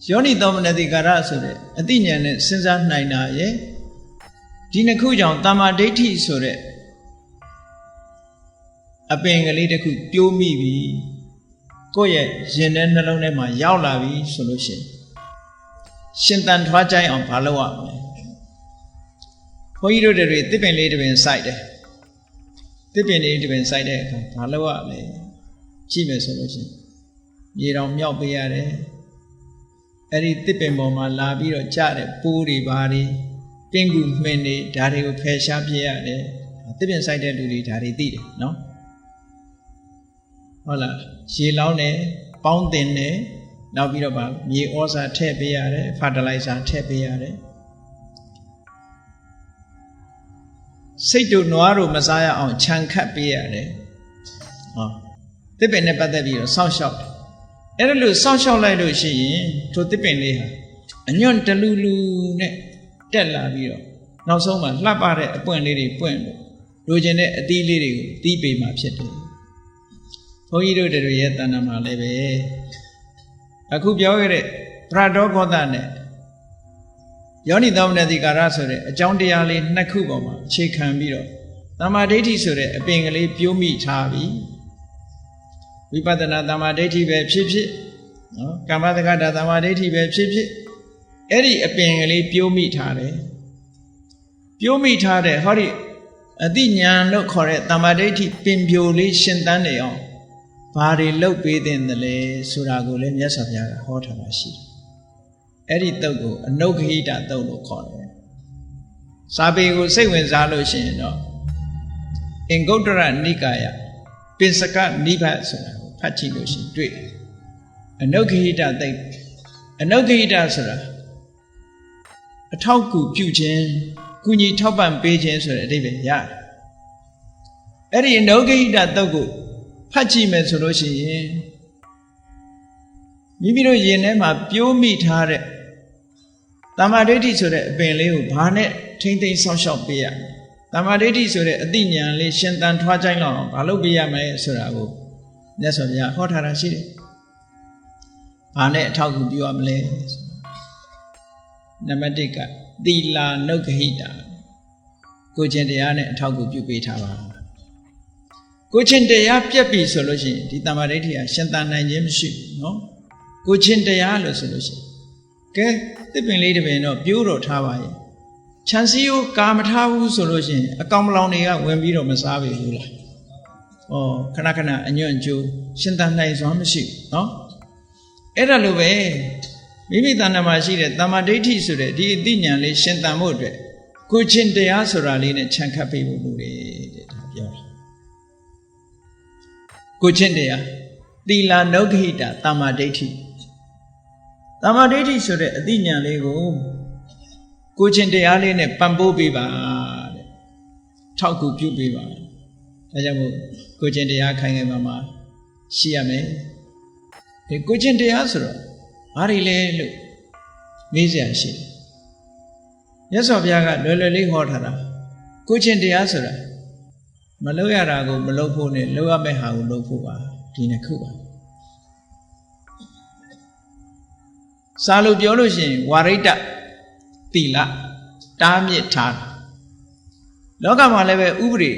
ယောနိသောမနတိကာရဆိုတဲ့အသိဉာဏ်နဲ့စဉ်းစားနိုင်တာရဲ့ဒီနှစ်ခုကြောင့်တမ္မာဒိဋ္ဌိဆိုတဲ့အပင်ကလေးတစ်ခုပြိုးမိပြီကိုယ့်ရဲ့ရင်ထဲနှလုံးထဲမှာရောက်လာပြီဆိုလို့ရှိရင်ရှင်သန်ထွားကြိုင်းအောင်မလုပ်ရမလဲဘုန်းကြီးတို့တွေသစ်ပင်လေးတစ်ပင်စိုက်တယ် တစ်ပင်တွေတစ်ပင်စိုက်တဲ့အခါဘာလို့ရလဲကြည့်မယ်ဆိုလို့ရှိရင်မြေတောင်မြောက်ပေးရတယ်အဲ့ဒီတစ်ပင်ပေါ်မှာလာပြီးတော့ကြတဲ့ပိုးတွေဘာတွေပင်ကူမှင်တွေဒါတွေကိုဖယ်ရှားပြရတယ်တစ်ပင်စိုက်တဲ့လူတွေဒါတွေသိတယ်နော်ဟုတ်လားရေလောင်းတယ်ပေါင်းတင်တယ်နောက်ပြီးတော့ဗာမြေဩဇာထည့်ပေးရတယ်ဖာတလိုက်ဇာထည့်ပေးရတယ်စိတ်တို့နွားတို့မစားရအောင်ခြံခတ်ပေးရတယ်ဟောတစ်ပင်နဲ့ပတ်သက်ပြီးတော့စောင့်ရှောက်အဲ့ဒါလို့စောင့်ရှောက်လိုက်လို့ရှိရင်ထိုတစ်ပင်လေးဟာအညွန့်တလူလူနဲ့တက်လာပြီးတော့နောက်ဆုံးမှာလှပတဲ့အပွင့်လေးတွေပွင့်လို့လိုချင်တဲ့အသီးလေးတွေကိုတီးပေးမှဖြစ်တယ်ဘုန်းကြီးတို့တွေရဲ့တဏ္ဍာမှာလည်းပဲအခုပြောခဲ့တဲ့ပရဒောဂောသနဲ့ယောနိသောမနတိကာရဆိုတဲ့အကြောင်းတရားလေးနှစ်ခုပေါ်မှာအခြေခံပြီးတော့သမ္မာဒိဋ္ဌိဆိုတဲ့အပင်ကလေးပြိုးမိထားပြီးဝိပဿနာသမ္မာဒိဋ္ဌိပဲဖြစ်ဖြစ်နော်ကမ္မတက္ကတာသမ္မာဒိဋ္ဌိပဲဖြစ်ဖြစ်အဲ့ဒီအပင်ကလေးပြိုးမိထားတယ်ပြိုးမိထားတဲ့ဟောဒီအတိညာဏ်လို့ခေါ်တဲ့သမ္မာဒိဋ္ဌိပင်ပြိုလေးရှင်သန်နေအောင်ဘာတွေလုပ်ပေးတဲ့တယ်လဲဆိုတာကိုလည်းမြတ်စွာဘုရားကဟောထားတာရှိတယ်အဲ့ဒီတုတ်ကိုအနုဂဟိတတုတ်လို့ခေါ်တယ်စာပေကိုစိတ်ဝင်စားလို့ရှိရင်တော့အင်္ဂုတ္တရနိကာယပင်စကနိဗ္ဗာန်ဆိုတာကိုဖတ်ကြည့်လို့ရှိရင်တွေ့တယ်အနုဂဟိတတုတ်အနုဂဟိတဆိုတာအထောက်ကူပြုခြင်းကုညီထောက်ပံ့ပေးခြင်းဆိုတဲ့အဓိပ္ပာယ်ရတယ်အဲ့ဒီအနုဂဟိတတုတ်ကိုဖတ်ကြည့်မယ်ဆိုလို့ရှိရင်မိမိတို့ရင်ထဲမှာပြိုးမိထားတဲ့သမ္မာဒိဋ္ဌိဆိုတဲ့အပင်လေးကိုဘာနဲ့ထိမ့်သိမ်းဆောက်ရှောက်ပေးရမလဲသမ္မာဒိဋ္ဌိဆိုတဲ့အသိဉာဏ်လေးရှင်သန်ထွားကြိုင်းလောက်အောင်ဘာလုပ်ပေးရမလဲဆိုတာကိုမြတ်စွာဘုရားဟောထားတာရှိတယ်ဘာနဲ့အထောက်အကူပြုရမလဲနံပါတ်1ကသီလာနုဂဟိတာကိုကျင့်တရားနဲ့အထောက်အကူပြုပေးထားပါကိုချင်းတရားပြက်ပြီဆိုလို့ရှိရင်ဒီတမ္မာဒိဋ္ဌိဟာရှင်သန်နိုင်ခြင်းမရှိဘူးเนาะကိုချင်းတရားလို့ဆိုလို့ရှိရင်ကဲတစ်ပင်လေးတစ်ပင်တော့ပြိုးတော့ထားပါရဲ့ခြံစည်းကိုကာမထားဘူးဆိုလို့ရှိရင်အကောင်မလောင်တွေကဝင်ပြီးတော့မစားပြီဘူးလားဩခဏခဏအညွန့်ကျိုးရှင်သန်နိုင်စွာမရှိဘူးเนาะအဲ့ဒါလိုပဲမိမိတဏ္ဍာမှာရှိတဲ့တမ္မာဒိဋ္ဌိဆိုတဲ့ဒီအသိဉာဏ်လေးရှင်သန်ဖို့အတွက်ကိုချင်းတရားဆိုတာလေးနဲ့ခြံခတ်ပေးဖို့လိုတယ်တဲ့ဒါပြောတာကိုချင်းတရားသီလာနုဂဟိတသမ္မာဒိဋ္ဌိသမ္မာဒိဋ္ဌိဆိုတဲ့အသိဉာဏ်လေးကိုချင်းတရားလေးနဲ့ပံ့ပိုးပေးပါတဲ့ထောက်ကူပြုပေးပါဒါကြောင့်မို့ကိုချင်းတရားခိုင်ခိုင်မာမာရှိရမယ်ဒီကိုချင်းတရားဆိုတော့ဘာတွေလဲလို့မေးစရာရှိတယ်မြတ်စွာဘုရားကလွယ်လွယ်လေးဟောထားတာကိုချင်းတရားဆိုတာမလုပ်ရတာကိုမလုပ်ဖို့နဲ့လုပ်ရမယ့်ဟာကိုလုပ်ဖို့ပါဒီနှစ်ခုပါစာလို့ပြောလို့ရှိရင်ဝါရိတ္တသီလတားမြစ်ထားလောကမှာလည်းပဲဥပဒေ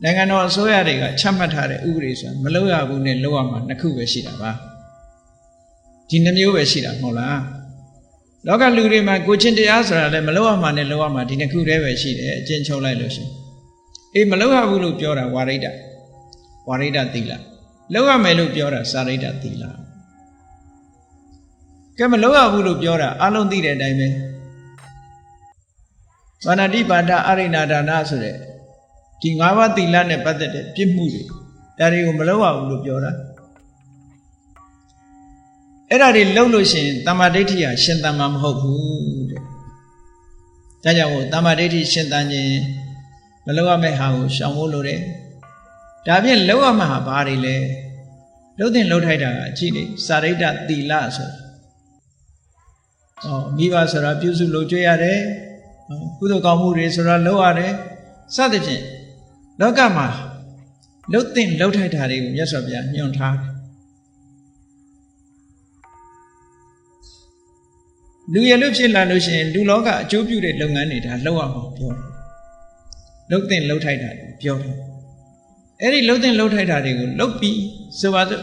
နိုင်ငံတော်အစိုးရတွေကချမှတ်ထားတဲ့ဥပဒေဆိုတာမလုပ်ရဘူးနဲ့လုပ်ရမှာနှစ်ခုပဲရှိတာပါဒီနှမျိုးပဲရှိတာမဟုတ်လားလောကလူတွေမှာကိုချင်းတရားဆိုတာလည်းမလုပ်ရမှာနဲ့လုပ်ရမှာဒီနှစ်ခုတည်းပဲရှိတယ်အကျဉ်းချုပ်လိုက်လို့ရှိရင်အေးမလုပ်ရဘူးလို့ပြောတာဝါရိတ္တသီလလုပ်ရမယ်လို့ပြောတာစာရိတ္တသီလကဲမလုပ်ရဘူးလို့ပြောတာအလုံးသိတဲ့အတိုင်းပဲဝဏ္ဏတိပါဒအရိဏဒါနဆိုတဲ့ဒီ၅ပါးသီလနဲ့ပတ်သက်တဲ့ပြစ်မှုတွေဒါတွေကိုမလုပ်ရဘူးလို့ပြောတာအဲ့ဒါတွေလုပ်လို့ရှိရင်တမ္မာဒိဋ္ဌိဟာရှင်သန်မှာမဟုတ်ဘူးတဲ့ဒါကြောင့်မို့တမ္မာဒိဋ္ဌိရှင်သန်ခြင်းမလုပ်ရမယ့်ဟာကိုရှောင်ဖို့လိုတယ်ဒါဖြင့်လုပ်ရမှာဟာဘာတွေလဲလုပ်တဲ့လုပ်ထိုက်တာကကြည့်လေစာရိတ္တသီလဆိုတာမိဘဆိုတာပြုစုလုပ်ကြွရတယ်ကုသိုလ်ကောင်းမှုတွေဆိုတာလုပ်ရတယ်စသဖြင့်လောကမှာလုပ်တဲ့လုပ်ထိုက်တာတွေကိုမြတ်စွာဘုရားညွှန်ထားတယ်လူရလို့ဖြစ်လာလို့ရှိရင်လူလောကအကျိုးပြုတဲ့လုပ်ငန်းတွေဒါလုပ်ရမှာပြောတယ်လှုပ်တဲ့လှုပ်ထိုက်တာပြောတယ်အဲ့ဒီလှုပ်တဲ့လှုပ်ထိုက်တာတွေကိုလှုပ်ပြီးဆိုပါစို့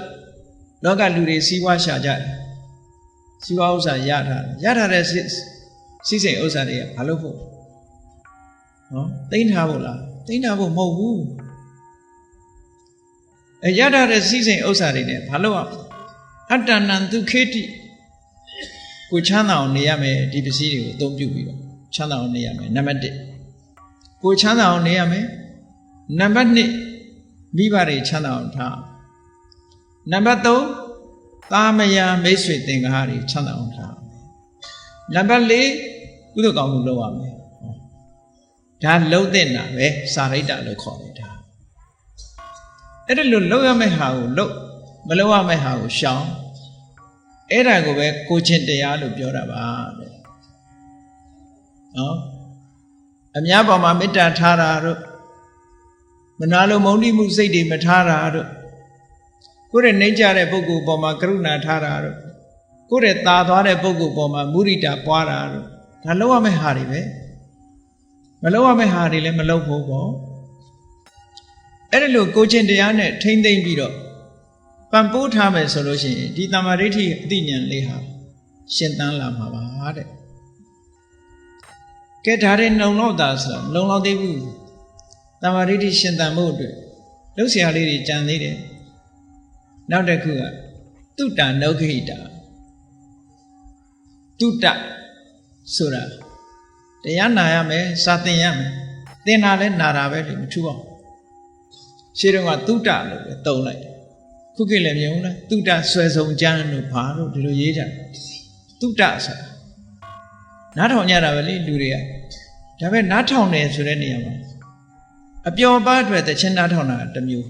လောကလူတွေစီးပွားရှာကြတယ်စီးပွားဥစ္စာရထားတဲ့စီးစိမ်ဥစ္စာတွေကဘာလို့ဖို့သိမ်းထားဖို့လားသိမ်းထားဖို့မဟုတ်ဘူး ရထားတဲ့စီးစိမ်ဥစ္စာတွေနဲ့ဘာလို့အတ္တနံဒုခေတိကိုချမ်းသာအောင်နေရမယ်ဒီပစ္စည်းတွေကိုအသုံးပြုပြီးတော့ချမ်းသာအောင်နေရမယ်နံပါတ်1ကိုချမ်းသာအောင်နေရမယ်နံပါတ်2မိဘတွေချမ်းသာအောင်ထားနံပါတ်3သာမယာမိတ်ဆွေသင်္ကားတွေချမ်းသာအောင်ထားနံပါတ်4ကုသိုလ်ကောင်းမှုလုပ်ရမယ်ဒါလုံးတဲ့နာပဲစာရိတ္တလို့ခေါ်တယ်ဒါအဲ့ဒါလို့လုပ်ရမယ့်ဟာကိုလုပ်မလုပ်ရမယ့်ဟာကိုရှောင်အဲ့ဒါကိုပဲကိုချင်းတရားလို့ပြောတာပါတဲ့နော်အများပေါ်မှာမေတ္တာထားတာတို့မနာလိုမုန်းတိမှုစိတ်တွေမထားတာတို့ကိုယ့်ရဲ့နှိမ့်ကြတဲ့ပုဂ္ဂိုလ်ပေါ်မှာကရုဏာထားတာတို့ကိုယ့်ရဲ့ตาသွားတဲ့ပုဂ္ဂိုလ်ပေါ်မှာမုရိဒာပွားတာတို့ဒါလုပ်ရမယ့်ဟာတွေပဲမလုပ်ရမယ့်ဟာတွေလည်းမလုပ်ဖို့ပေါ့အဲ့ဒါလို့ကိုချင်းတရားနဲ့ထိမ့်သိမ့်ပြီးတော့ပံပိုးထားမယ်ဆိုလို့ရှိရင်ဒီတမ္မာဒိဋ္ဌိအသိဉာဏ်လေးဟာရှင်သန်လာမှာပါတဲ့ကဲဒါတွေနှုံတော့တာဆိုလုံလောက်သေးဘူးတမ္မာဒိဋ္ဌိရှင်သန်ဖို့အတွက်လှုပ်ရှားလေးတွေကြံသေးတယ်နောက်တစ်ခုကတုတ္တနုခိတာတုတ္တဆိုတာတရားနာရမယ်စာသင်ရမယ်သင်တာလဲနာတာပဲလေမထူအောင်ရှင်းတော့ကတုတ္တလို့ပဲတုံးလိုက်ခုခေတ်လည်းမြင်ဦးလားတုတ္တဆွဲစုံကျမ်းလို့ဘာလို့ဒီလိုရေးကြတယ်တုတ္တဆိုတာနားထောင်ကြတာပဲလေလူတွေကဒါပဲနားထောင်တယ်ဆိုတဲ့နေရာမှာအပျော်ပါးအတွက်တခြင်းနားထောင်တာတစ်မျိုး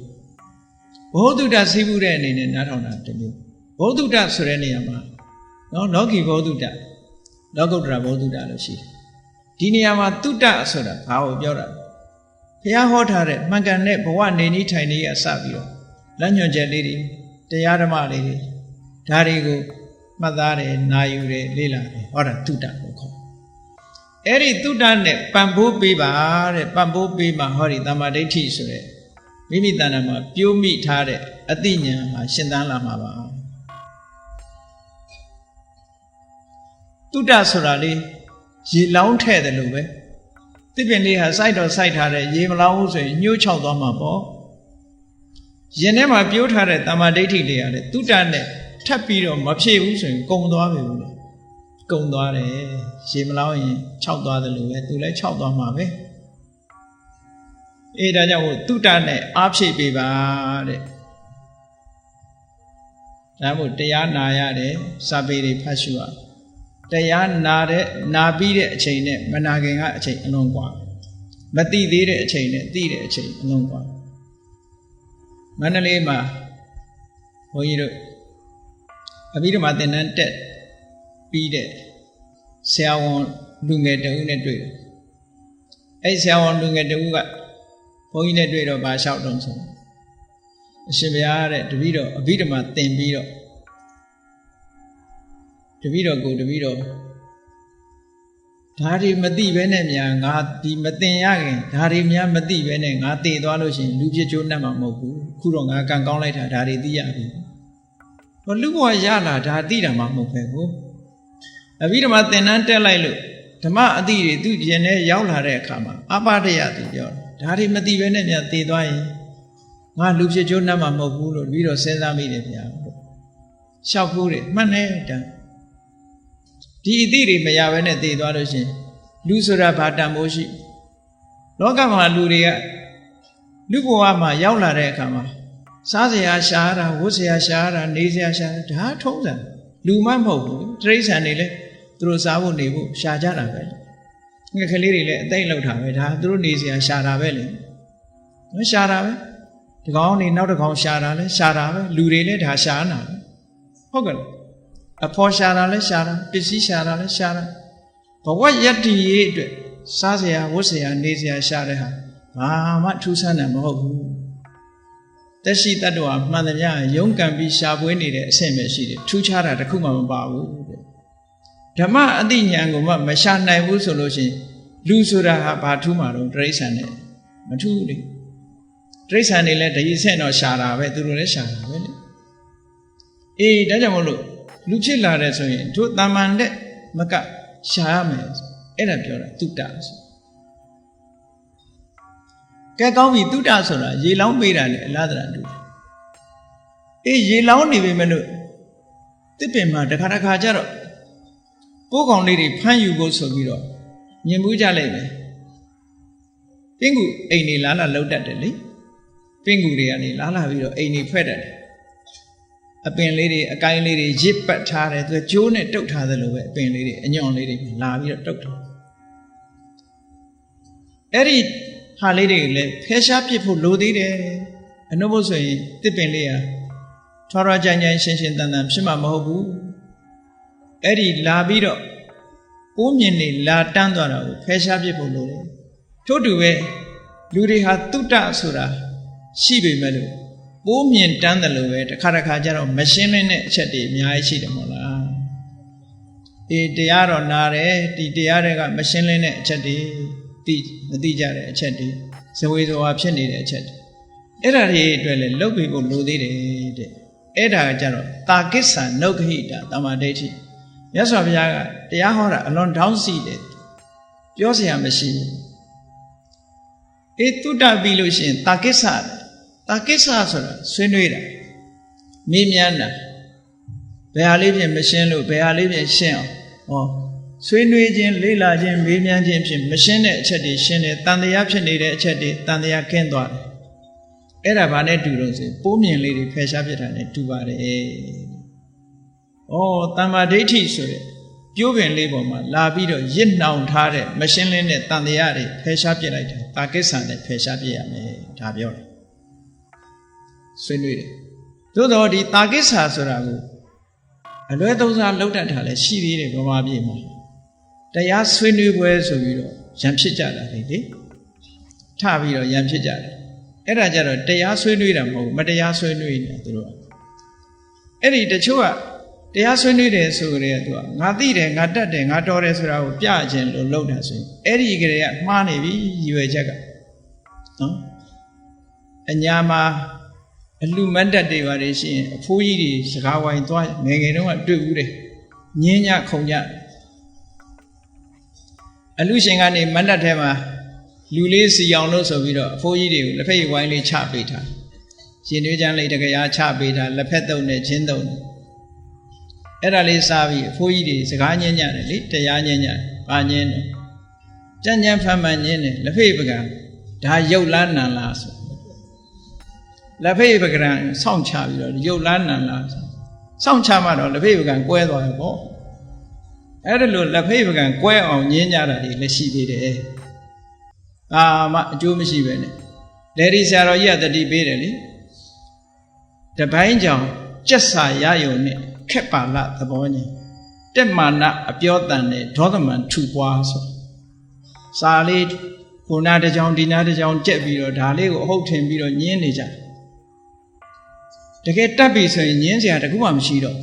ဘောဓုတ္တစီးပူးတဲ့အနေနဲ့နားထောင်တာတစ်မျိုးဘောဓုတ္တဆိုတဲ့နေရာမှာနော်လောကီဘောဓုတ္တလောကုတ္တရာဘောဓုတ္တလို့ရှိတယ်ဒီနေရာမှာတုတ္တဆိုတာဘာကိုပြောတာဘုရားဟောထားတဲ့မှန်ကန်တဲ့ဘဝနေနည်းထိုင်နည်းအစပြီးတော့လက်ညွှန်ချက်လေးတွေတရားဓမ္မလေးတွေဒါတွေကိုမှတ်သားတယ်နာယူတယ်လေ့လာတယ်ဟောတာတုတ္တလို့ခေါ်အဲ့ဒီတုတ္တနဲ့ပံ့ပိုးပေးပါတဲ့ပံ့ပိုးပေးမှဟောဒီတမ္မာဒိဋ္ဌိဆိုတဲ့မိမိတဏ္ဍာမှာပြိုးမိထားတဲ့အသိဉာဏ်ဟာရှင်သန်လာမှာပါတုတ္တဆိုတာလေရေလောင်းထဲ့တယ်လို့ပဲတစ်ပင်လေးဟာစိုက်တော့စိုက်ထားတဲ့ရေမလောင်းဘူးဆိုရင်ညှိုးချောက်သွားမှာပေါ့ရင်ထဲမှာပြိုးထားတဲ့တမ္မာဒိဋ္ဌိတွေကလည်းတုတ္တနဲ့ထပ်ပြီးတော့မဖြည့်ဘူးဆိုရင်ကုံသွားပြီဘူးလားကုံသွားတယ်ရေမလောင်းရင်ခြောက်သွားတယ်လို့ပဲသူလည်းခြောက်သွားမှာပဲအေးဒါကြောင့်တုတ္တနဲ့အားဖြည့်ပေးပါတဲ့ဒါမို့တရားနာရတယ်စာပေတွေဖတ်ရှုရတရားနာပြီးတဲ့အချိန်နဲ့မနာခင်ကအချိန်အလုံးกว่าမသိသေးတဲ့အချိန်နဲ့သိတဲ့အချိန်အလုံးกว่าမန္တလေးမှာဘုန်းကြီးတို့အဘိဓမ္မာသင်တန်းတက်ပြီးတဲ့ဆရာဝန်လူငယ်တဦးနဲ့တွေ့တယ်အဲ့ဆရာဝန်လူငယ်တဦးကဘုန်းကြီးနဲ့တွေ့တော့ဗာလျှောက်တုံးဆိုအရှင်ဘုရားတဲ့တပည့်တော်အဘိဓမ္မာသင်ပြီးတော့တပည့်တော်ကိုတပည့်တော်ဒါတွေမသိဘဲနဲ့များငါဒီမသိရခင်ဒါတွေများမသိဘဲနဲ့ငါတည်သွားလို့ရှိရင်လူဖြစ်ချိုးနှက်မှာမဟုတ်ဘူးခုတော့ငါကံကောင်းလိုက်တာဒါတွေသိရပြီဟောလူဘဝရလာဒါသိတာမှမဟုတ်ပဲကိုအဘိဓမ္မာသင်တန်းတက်လိုက်လို့ဓမ္မအသိတွေသူကျင်နဲ့ရောက်လာတဲ့အခါမှာအပတ္တယသူပြောဒါတွေမသိဘဲနဲ့များတည်သွားရင်ငါလူဖြစ်ချိုးနှက်မှာမဟုတ်ဘူးလို့တပည့်တော်စဉ်းစားမိတယ်ဗျာရှောက်ဖို့တယ်မှတ်နေတယ်ဒီအသည့်တွေမရဘဲနဲ့တည်သွားလို့ရှင်လူဆိုတာဘာတန်ဖိုးရှိလောကမှာလူတွေကလူဘဝမှာရောက်လာတဲ့အခါမှာစားစရာရှားတာဝတ်စရာရှားတာနေစရာရှားတာဒါထုံးစံလူမှမဟုတ်ဘူးတိရစ္ဆာန်တွေလည်းသူတို့စားဖို့နေဖို့ရှားကြတာပဲငှက်ကလေးတွေလည်းအသိမ့်လောက်တာပဲဒါသူတို့နေစရာရှားတာပဲလေမရှားတာပဲဒီကောင်နေနောက်တစ်ကောင်ရှားတာလဲရှားတာပဲလူတွေလည်းဒါရှားနာဟုတ်ကဲ့အဖော်ရှာတာလဲရှာတာပစ္စည်းရှာတာလဲရှာတာဘဝယတ္တိရေးအတွက်စားစရာဝတ်စရာနေစရာရှာတဲ့ဟာဘာမှထူးဆန်းတယ်မဟုတ်ဘူးတက်ရှိတတ္တဝါမှန်သမျှရုန်းကန်ပြီးရှာပွေးနေတဲ့အဆင့်ပဲရှိတယ်ထူးခြားတာတစ်ခုမှမပါဘူးတဲ့ဓမ္မအသိဉာဏ်ကိုမှမရှာနိုင်ဘူးဆိုလို့ရှိရင်လူဆိုတာဟာဘာထူးမှာတော့တိရစ္ဆာန်နဲ့မထူးလေတိရစ္ဆာန်တွေလည်းဒီအဆင့်တော့ရှာတာပဲသူတို့လည်းရှာတာပဲလေအေးဒါကြောင့်မလို့လူဖြစ်လာတယ်ဆိုရင်တို့တာမန်တဲ့မကရှာရမယ်အဲ့ဒါပြောတာတုတ္တဆိုကဲကောင်းပြီတုတ္တဆိုတာရေလောင်းပေးတာလေအလားတရာတူ ရေလောင်းနေပြီမလို့တစ်ပင်မှာတခါကြတော့ပိုးကောင်လေးတွေဖမ်းယူဖို့ဆိုပြီးတော့မြင်မှုကြလိုက်မယ်ပင်ကူအိမ်နေလာလောက်တတ်တယ်လေပင်ကူတွေကနေလာပြီးတော့အိမ်နေဖွဲ့တတ်တယ်အပင်လေးတွေအကိုင်းလေးတွေရစ်ပတ်ထားတယ်သူကျိုးနဲ့တုတ်ထားသလိုပဲအပင်လေးတွေအညွန့်လေးတွေလာပြီးတော့တုတ်ထားအဲ့ဒီဟာလေးတွေလည်းဖယ်ရှားပစ်ဖို့လိုသေးတယ်အနှုတ်ဖို့ဆိုရင်တစ်ပင်လေးဟာထွားထွားကြိုင်ရှင်းတန်ဖြစ်မှာမဟုတ်ဘူးအဲ့ဒီလာပြီးတော့ပိုးမြင်နေလာတန်းသွားတာကိုဖယ်ရှားပစ်ဖို့လိုတယ်ထို့တူပဲလူတွေဟာတုတ္တဆိုတာရှိပေမဲ့လို့ပိုးမြင်တန်းတယ်လို့ပဲတခါကျတော့မရှင်းလင်းတဲ့အချက်တွေအများကြီးရှိတယ်မဟုတ်လားတရားတော့နာတယ်ဒီတရားတွေကမရှင်းလင်းတဲ့အချက်တွေမသိကြတဲ့အချက်တွေဇဝေဇဝါဖြစ်နေတဲ့အချက်တွေအဲ့ဒါတွေအတွက်လည်းလုပ်ပြီးဖို့လိုသေးတယ်တဲ့အဲ့ဒါကကြတော့တာကိစ္ဆာနုဂဟိတာတမ္မာဒိဋ္ဌိမြတ်စွာဘုရားကတရားဟောတာအလွန်တောင်းစီတယ်ပြောစရာမရှိဘူးတုတ္တပြီးလို့ရှိရင်တာကိစ္ဆာဆိုတာဆွေးနွေးတာမေးမြန်းတာဘယ်ဟာလေးဖြင့်မရှင်းလို့ဘယ်ဟာလေးဖြင့်ရှင်းအောင်ဆွေးနွေးခြင်းလေ့လာခြင်းမေးမြန်းခြင်းဖြင့်မရှင်းတဲ့အချက်တွေရှင်းတယ်တန်တရားဖြစ်နေတဲ့အချက်တွေတန်တရားကင်းသွားတယ်အဲ့ဒါဘာနဲ့တူလို့ဆိုပိုးမြင်လေးတွေဖယ်ရှားပြတာနဲ့တူပါတယ်တမ္မာဒိဋ္ဌိဆိုတဲ့ပြိုးပင်လေးပေါ်မှာလာပြီးတော့ရစ်နှောင်ထားတဲ့မရှင်းလင်းတဲ့တန်တရားတွေဖယ်ရှားပြလိုက်တယ်တာကိစ္ဆာနဲ့ဖယ်ရှားပြရမယ်ဒါပြောတယ်ဆွေးနွေးတယ်သို့တော့ဒီတာကိစ္ဆာဆိုတာကိုအလွဲသုံးစားလောက်တတ်တာလည်းရှိသေးတယ်ဗမာပြည်မှာတရားဆွေးနွေးပွဲဆိုပြီးတော့ရံဖြစ်ကြတာလေထပြီးတော့ရံဖြစ်ကြတယ်အဲ့ဒါကြတော့တရားဆွေးနွေးတာမဟုတ်ဘူးမတရားဆွေးနွေးနေသူတို့အဲ့ဒီတချို့ကတရားဆွေးနွေးတယ်ဆိုကြတဲ့သူကငါသိတယ်ငါတတ်တယ်ငါတော်တယ်ဆိုတာကိုပြခြင်းလို့လုပ်တာဆိုရင်အဲ့ဒီကလေးကမှားနေပြီရည်ရွယ်ချက်ကနော်အညာမှာအလူမတ်တက်တွေပါလေရှိရင်အဖိုးကြီးတွေစကားဝိုင်းသွားငယ်တုန်းကတွေ့ဘူးတယ်ညင်းညခုံညအလူရှင်ကနေမတ်တက်ထဲမှာလူလေးစီအောင်လို့ဆိုပြီးတော့အဖိုးကြီးတွေကိုလက်ဖက်ရည်ဝိုင်းလေးချပေးထားရှင်တွေးချမ်းလေးတကရာချပေးထားလက်ဖက်တုံနဲ့ချင်းတုံအဲ့ဒါလေးစားပြီးအဖိုးကြီးတွေစကားညင်းညတယ်လေတရားညင်းညပါညင်းတယ်ကြမ်းကြမ်းဖမ်းမှန်ညင်းတယ်လက်ဖက်ပကံဒါရုပ်လားနာလားဆိုလက်ဖက်ပကံစောင့်ချပြီးတော့ရုပ်လားနာလားစောင့်ချမှတော့လက်ဖက်ပကံကွဲသွားတယ်ပေါ့အဲ့ဒါလို့လက်ဖက်ပကံကွဲအောင်ညင်းကြတာတွေလည်းရှိသေးတယ်မှအကျိုးမရှိပဲနဲ့လေဒီဆရာတော်ကြီးကတတိပေးတယ်လေတပိုင်းကြောင်ကျက်စာရယုံနဲ့ခက်ပါလသဘောညင်တက်မာနအပြောတန်နဲ့ဒေါသမန်ထူပွားဆိုစာလေးခုနာတစ်ကြောင်ဒီနာတစ်ကြောင်ကြက်ပြီးတော့ဒါလေးကိုအဟုတ်ထင်ပြီးတော့ညင်းနေကြတကယ်တက်ပြီဆိုရင်ညင်းစရာတခုမှမရှိတော့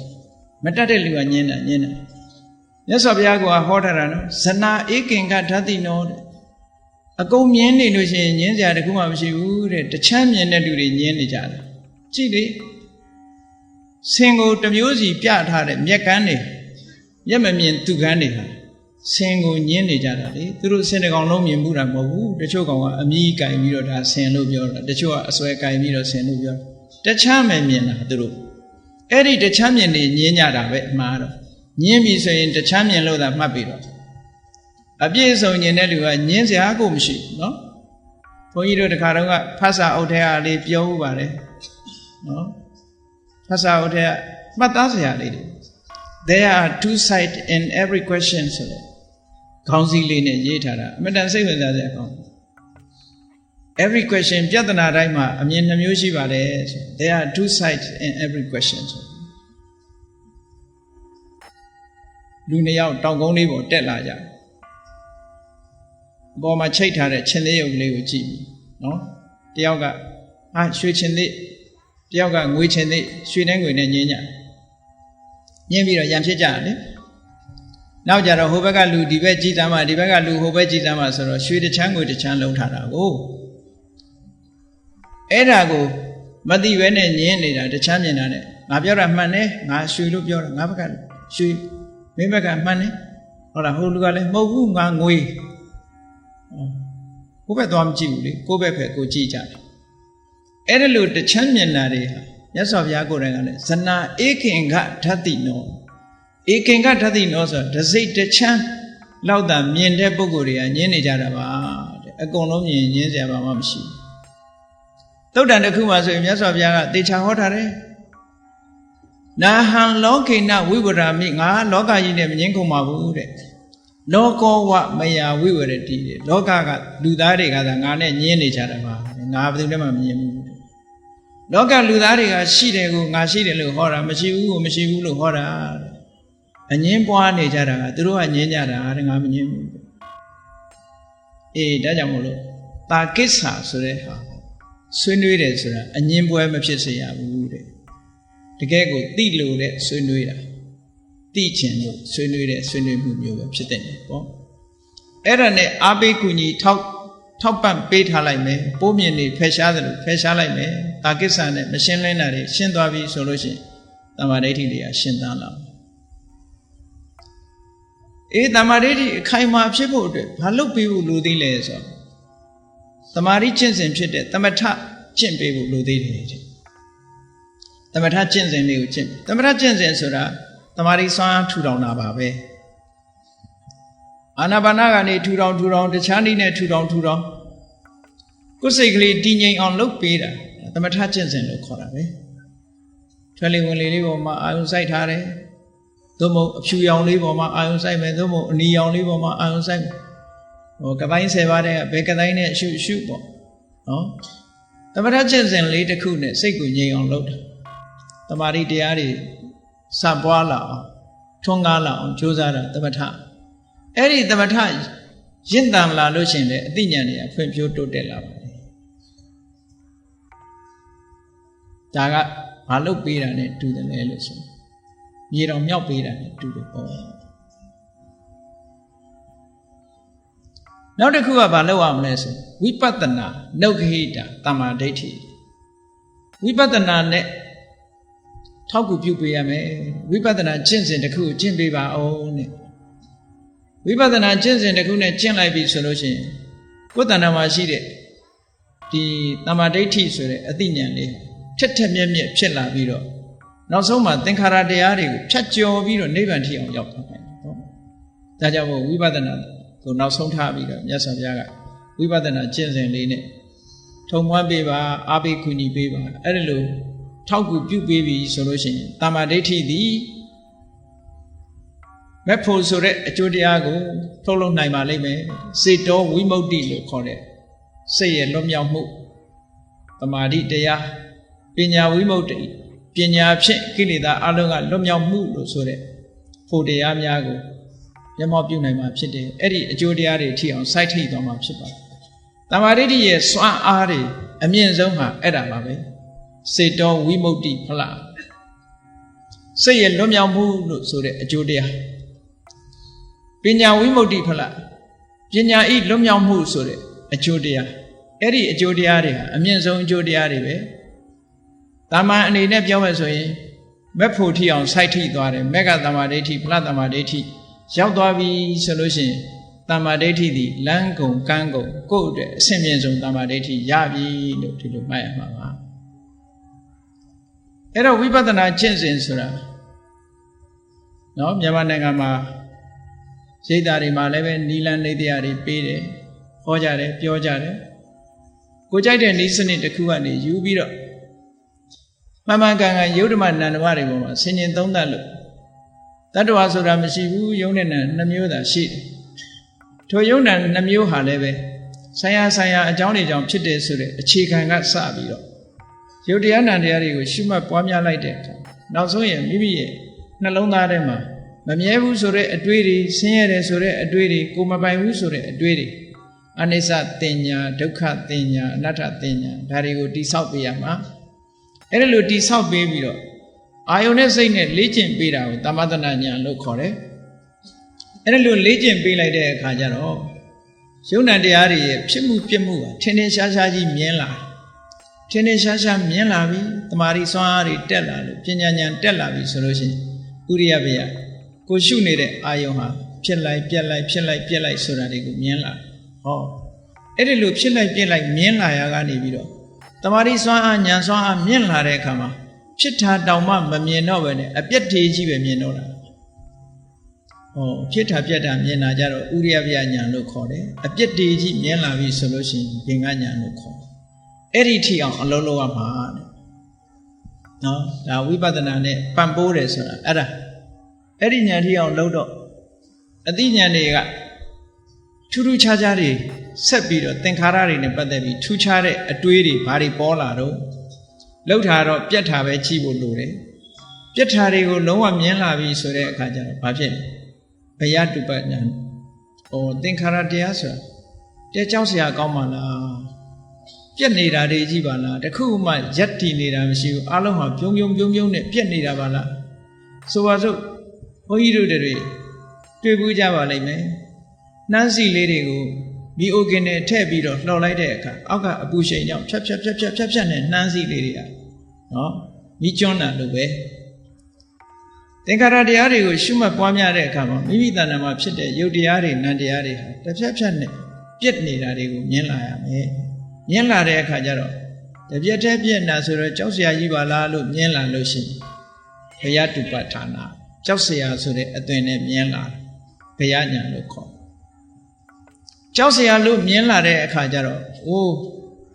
မတက်တဲ့လူကညင်းတာမြတ်စွာဘုရားကဟောထားတာနော်ဇနာဧကင်္ဂဓာတိနောတဲ့အကုန်မြင်နေလို့ရှိရင်ညင်းစရာတခုမှမရှိဘူးတဲ့တချမ်းမြင်တဲ့လူတွေညင်းနေကြတယ်ကြည့်လေဆင်ကိုတမျိုးစီပြထားတဲ့မျက်ကန်းတွေမျက်မမြင်သူကန်းတွေဟာဆင်ကိုညင်းနေကြတာလေသူတို့ဆင်တစ်ကောင်လုံးမြင်မှုတာမဟုတ်ဘူးတချို့ကောင်ကအမြည်ကင်ပြီးတော့ဒါဆင်လို့ပြောတာတချို့ကအစွဲကင်ပြီးတော့ဆင်လို့ပြောတချမ်းပဲမြင်တာသူတို့အဲ့ဒီတချမ်းမြင်နေညင်းကြတာပဲအမှားတော့ညင်းပြီဆိုရင်တချမ်းမြင်လို့သာမှတ်ပြီးတော့အပြည့်စုံညင်တဲ့လူကညင်းစရာကိုမရှိဘူးနော်ဘုန်းကြီးတို့တခါတော့ကဖတ်စာအုပ်ထဲကလေးပြောဥပါတယ်နော်ဖတ်စာအုပ်ထဲကမှတ်သားစရာလေးတွေ there are two sides in every question ဆိုတော့ခေါင်းစည်းလေးနဲ့ရေးထားတာအမှန်တန်စိတ်ဝင်စားစရာကောင်း every question ပြဿနာတိုင်းမှာအမြင်နှမျိုးရှိပါတယ်ဆို there are two sides in every question ဆိုလူနှစ်ယောက်တောင်ကုန်းလေးပေါ်တက်လာကြအပေါ်မှာချိတ်ထားတဲ့ချင်းသေးရုပ်ကလေးကိုကြည့်ပြီးနော်တယောက်ကရွှေချင်းသေးတယောက်ကငွေချင်းသေးရွှေနဲ့ငွေနဲ့ညင်းပြီးတော့ရံဖြစ်ကြတယ်နောက်ကြတော့ဟိုဘက်ကလူဒီဘက်ကြည်သားမှဒီဘက်ကလူဟိုဘက်ကြည်သားမှဆိုတော့ရွှေတစ်ချမ်းငွေတစ်ချမ်းလုံးထားတာကိုအဲ့ဒါကိုမသိဘဲနဲ့ညင်းနေတာတစ်ချမ်းမြင်တာနဲ့ငါပြောတာမှန်တယ်ငါရွှေလို့ပြောတာငါဘက်ကရွှေမင်းဘက်ကမှန်တယ်ဟုတ်လားဟိုလူကလည်းမဟုတ်ဘူးငါငွေကိုယ့်ဘက်သွားမကြည့်ဘူးလေကိုယ့်ဘက်ပဲကိုကြည့်ကြတယ်အဲ့ဒါလို့တချမ်းမြင်တာတွေဟာရ မြတ်စွာဘုရားကိုယ်တိုင်ကလည်းဇနာဧကင်္ဂဓာတိနောဧကင်္ဂဓာတိနောဆိုတစိတ်တချမ်းလောက်တာမြင်တဲ့ပုဂ္ဂိုလ်တွေကညင်းနေကြတာပါတဲ့အကုန်လုံးမြင်ညင်းစရာဘာမှမရှိသုတ်တန်တစ်ခုမှဆိုရင်မြတ်စွာဘုရားကသေချာဟောထားတယ်နာဟံလောကိနဝိဝရမိငါလောကကြီးနဲ့မငင်းကုန်ပါဘူးတဲ့လောကောဝမယဝိဝရတိတဲ့လောကကလူသားတွေကသာငါနဲ့ညင်းနေကြတာပါငါဘယ်သူမှမမြင်ဘူးလောကလူသားတွေကရှိတယ်ကိုငါရှိတယ်လို့ဟောတာမရှိဘူးကိုမရှိဘူးလို့ဟောတာအငင်းပွားနေကြတာကသူတို့ကငင်းကြတာတဲ့ငါမငင်းဘူးအေးဒါကြောင့်မို့လို့တာကိစ္ဆာဆိုတဲ့ဟာဆွေးနွေးတယ်ဆိုတာအငင်းပွဲမဖြစ်စေရဘူးတဲ့တကယ်ကိုတိလို့တဲ့ဆွေးနွေးတာတိချင်လို့ဆွေးနွေးတဲ့ဆွေးနွေးမှုမျိုးပဲဖြစ်တဲ့ပေါ့အဲ့ဒါနဲ့အာဘိကူညီထောက်ပံ့ပေးထားလိုက်မယ်ပိုးမြင်နေဖယ်ရှားတယ်လို့ဖယ်ရှားလိုက်မယ်တာကိစ္ဆာနဲ့မရှင်းလင်းတာတွေရှင်းသွားပြီဆိုလို့ရှိရင်တမ္မာဒိဋ္ဌိတွေကရှင်းသားလာအေးတမ္မာဒိဋ္ဌိအခိုင်အမာဖြစ်ဖို့အတွက်ဘာလုပ်ပေးဖို့လိုသေးလဲဆိုတော့တမာရီကျင့်စဉ်ဖြစ်တဲ့သမထကျင့်ပေးဖို့လိုသေးတယ်သမထကျင့်စဉ်လေးကိုကျင့်သမထကျင့်စဉ်ဆိုတာတမာရီစွမ်းထူထောင်တာပါပဲအာနာပါနကနေထူထောင်တခြားနည်းနဲ့ထူထောင်ကိုယ်စိတ်ကလေးတည်ငြိမ်အောင်လုပ်ပေးတာသမထကျင့်စဉ်လို့ခေါ်တာပဲထွဲလေးဝင်လေးပေါ်မှာအာယုံစိုက်ထားတယ်သို့မဟုတ်အဖြူရောင်လေးပေါ်မှာအာယုံစိုက်မယ်သို့မဟုတ်အနီရောင်လေးပေါ်မှာအာယုံစိုက်မယ်ကပိုင်း10ပါးတဲ့ဘယ်ကတိုင်းနဲ့ရှုပေါ့နော်သမထကျင့်စဉ်လေးတစ်ခုနဲ့စိတ်ကိုငြိမ်အောင်လုပ်တာတမာရီတရားတွေစပွားလာအောင်ထွန်းကားလာအောင်ကြိုးစားတာသမထအဲ့ဒီသမထရင့်တန်လာလို့ရှိရင်လည်းအသိဉာဏ်တွေကဖွံ့ဖြိုးတိုးတက်လာပါတယ်ဒါကဘာလုပ်ပေးတာနဲ့တူတယ်လဲလို့ဆိုမြေတော်မြောက်ပေးတာနဲ့တူတယ်ပေါ့နောက်တစ်ခုကဘာလုပ်ရမလဲဆိုဝိပဿနာနုဂဟိတတမ္မာဒိဋ္ဌိဝိပဿနာနဲ့ထောက်ကူပြုပေးရမယ်ဝိပဿနာကျင့်စဉ်တစ်ခုကိုကျင့်ပေးပါအောင်တဲ့ဝိပဿနာကျင့်စဉ်တစ်ခုနဲ့ကျင့်လိုက်ပြီဆိုလို့ရှိရင်ကိုယ်တဏ္ဍာမှာရှိတဲ့ဒီတမ္မာဒိဋ္ဌိဆိုတဲ့အသိဉာဏ်လေးထက်ထက်မြက်မြက်ဖြစ်လာပြီးတော့နောက်ဆုံးမှာသင်္ခါရတရားတွေကိုဖြတ်ကျော်ပြီးတော့နိဗ္ဗာန်ထိအောင်ရောက်သွားတယ်ပေါ့ဒါကြောင့်မို့ဝိပဿနာကိုနောက်ဆုံးထားပြီးတော့မြတ်စွာဘုရားကဝိပဿနာကျင့်စဉ်လေးနဲ့ထုံမွမ်းပေးပါအာဘိကူညီပေးပါအဲ့ဒီလိုထောက်ကူပြုပေးပြီဆိုလို့ရှိရင်တမ္မာဒိဋ္ဌိသည်မက်ဖို့ဆိုတဲ့အကျိုးတရားကိုထုတ်လုပ်နိုင်ပါလိမ့်မယ်စေတောဝိမု ക്തി လို့ခေါ်တဲ့စိတ်ရဲ့လွတ်မြောက်မှုတမာတိတရားပညာဝိမု ക്തി ပညာဖြင့်ကိလေသာအလုံးကလွတ်မြောက်မှုလို့ဆိုတဲ့ဖို့တရားများကိုမျက်မှောက်ပြုနိုင်မှာဖြစ်တယ်အဲ့ဒီအကျိုးတရားတွေထိအောင်စိုက်ထိသွားမှာဖြစ်ပါတယ်တမာတိရဲ့စွမ်းအားတွေအမြင့်ဆုံးဟာအဲ့ဒါပါပဲစေတောဝိမု ക്തി ဖလားစိတ်ရဲ့လွတ်မြောက်မှုလို့ဆိုတဲ့အကျိုးတရားပညာဝိမု ക്തി ဖလားပညာဤလွတ်မြောက်မှုဆိုတဲ့အကျိုးတရားအဲ့ဒီအကျိုးတရားတွေဟာအမြင့်ဆုံးအကျိုးတရားတွေပဲတာမန်အနေနဲ့ပြောမယ်ဆိုရင်မက်ဖို့ထီအောင်စိုက်ထိသွားတယ်မက်ကတမ္မာဒိဋ္ဌိဖလားတမ္မာဒိဋ္ဌိရောက်သွားပြီဆိုလို့ရှိရင်တမ္မာဒိဋ္ဌိသည်လမ်းကုန်ကမ်းကုန်ကိုယ့်အတွက်အဆင့်မြင့်ဆုံးတမ္မာဒိဋ္ဌိရပြီလို့ဒီလိုမှတ်ရမှာပါအဲ့တော့ဝိပဿနာကျင့်စဉ်ဆိုတာနော်မြန်မာနိုင်ငံမှာရိပ်သာတွေမှာလည်းပဲနီလန်းနေတရားတွေပေးတယ်ဟောကြတယ်ပြောကြတယ်ကိုကြိုက်တဲ့ဤစနစ်တစ်ခုကနေယူပြီးတော့မှန်မှန်ကန်ကန်ယုဒ္ဓမနန္ဒမတွေပေါ်မှာဆင်ញင်သုံးသပ်လို့တတ္တဝါဆိုတာမရှိဘူးယုံနဲ့နှမျိုးသာရှိတယ်ထိုယုံနဲ့နှမျိုးဟာလည်းပဲဆိုင်ရာအကြောင်းတွေကြောင့်ဖြစ်တယ်ဆိုတဲ့အခြေခံကစပြီးတော့ယုတ်တရားနံတရားတွေကိုရှုမှတ်ပွားများလိုက်တဲ့အခါနောက်ဆုံးရင်မိမိရဲ့နှလုံးသားထဲမှာမမြဲဘူးဆိုတဲ့အတွေးတွေဆင်းရဲတယ်ဆိုတဲ့အတွေးတွေကိုမပိုင်ဘူးဆိုတဲ့အတွေးတွေအနိစ္စတင်ညာဒုက္ခတင်ညာအနတ္တတင်ညာဒါတွေကိုတိဆောက်ပေးရမှာအဲ့ဒါလိုတိဆောက်ပေးပြီးတော့အာယုန်နဲ့စိတ်နဲ့လေ့ကျင့်ပေးတာကိုသမထနာဉာဏ်လို့ခေါ်တယ်အဲ့ဒါလိုလေ့ကျင့်ပေးလိုက်တဲ့အခါကျတော့ယုံ nant တရားတွေရဲ့ဖြစ်မှုပြမှုဟာထင်ထင်ရှားရှားကြီးမြင်လာထင်ထင်ရှားရှားမြင်လာပြီတမာရီစွမ်းအားတွေတက်လာလို့ပညာဉာဏ်တက်လာပြီဆိုလို့ရှိရင်ဥရိယဘေယကိုရှုနေတဲ့အာယုန်ဟာဖြစ်လိုက်ပြက်လိုက်ဖြစ်လိုက်ပြက်လိုက်ဆိုတာတွေကိုမြင်လာဟောအဲ့ဒီလိုဖြစ်လိုက်ပြက်လိုက်မြင်လာရကနေပြီးတော့တမာရီစွမ်းအားဉာဏ်စွမ်းအားမြင်လာတဲ့အခါမှာ ဖြစ်တာတောင်မှမမြင်တော့ပဲနဲ့အပြက်ထေကြီးပဲမြင်တော့တာဖြစ်တာပြက်တာမြင်လာကြတော့ဥရိယပယညာလို့ခေါ်တယ်အပြက်ထေကြီးမြင်လာပြီဆိုလို့ရှိရင်ဘင်္ဂညာလို့ခေါ်တယ်အဲ့ဒီထိအောင်အလုံးလုံးရမှာတဲ့နော်ဒါဝိပဿနာနဲ့ပံ့ပိုးတယ်ဆိုတာအဲ့ဒီဉာဏ်ထိအောင်လုံးတော့အသိဉာဏ်တွေကထူးထူးခြားခြားတွေဆက်ပြီးတော့သင်္ခါရတွေနဲ့ပတ်သက်ပြီးထူးခြားတဲ့အတွေးတွေဘာတွေပေါ်လာတော့လောက်တာတော့ပြက်တာပဲကြည့်ဖို့လိုတယ်ပြက်တာတွေကိုလုံးဝမြင်လာပြီဆိုတဲ့အခါကျတော့ဘာဖြစ်လဲဘယတုပ္ပဉာဏ်သင်္ခါရတရားဆိုတာကြောက်စရာကောင်းပါလားပြက်နေတာတွေကြည့်ပါလားတခုမှရက်တည်နေတာမရှိဘူးအလုံးဟာပြုံးနဲ့ပြက်နေတာပါလားဆိုပါစို့ဘုန်းကြီးတို့တွေတွေ့ဘူးကြပါလိမ့်မယ်နှမ်းစီလေးတွေကိုမီအိုကင်နဲ့ထည့်ပြီးတော့လှော်လိုက်တဲ့အခါအောက်ကအပူရှိန်ကြောင့်ဖြတ်နဲ့နှမ်းစီလေးတွေကနော်မိကျွန်းတာလို့ပဲသင်္ခါရတရားတွေကိုရှုမှတ်ပွားများတဲ့အခါမှာမိမိတဏ္ဍာမှာဖြစ်တဲ့ယုတ်တရားတွေနံတရားတွေဟာတစ်ဖြတ်နဲ့ပြက်နေတာတွေကိုမြင်လာရမယ်မြင်လာတဲ့အခါကျတော့တပြက်တည်းပြက်နာဆိုတော့ကြောက်စရာကြီးပါလားလို့မြင်လာလို့ရှိရင်ဘယတုပ္ပဌာနာကြောက်စရာဆိုတဲ့အသွင်နဲ့မြင်လာဘယညာလို့ခေါ်ကြောက်စရာလို့မြင်လာတဲ့အခါကျတော့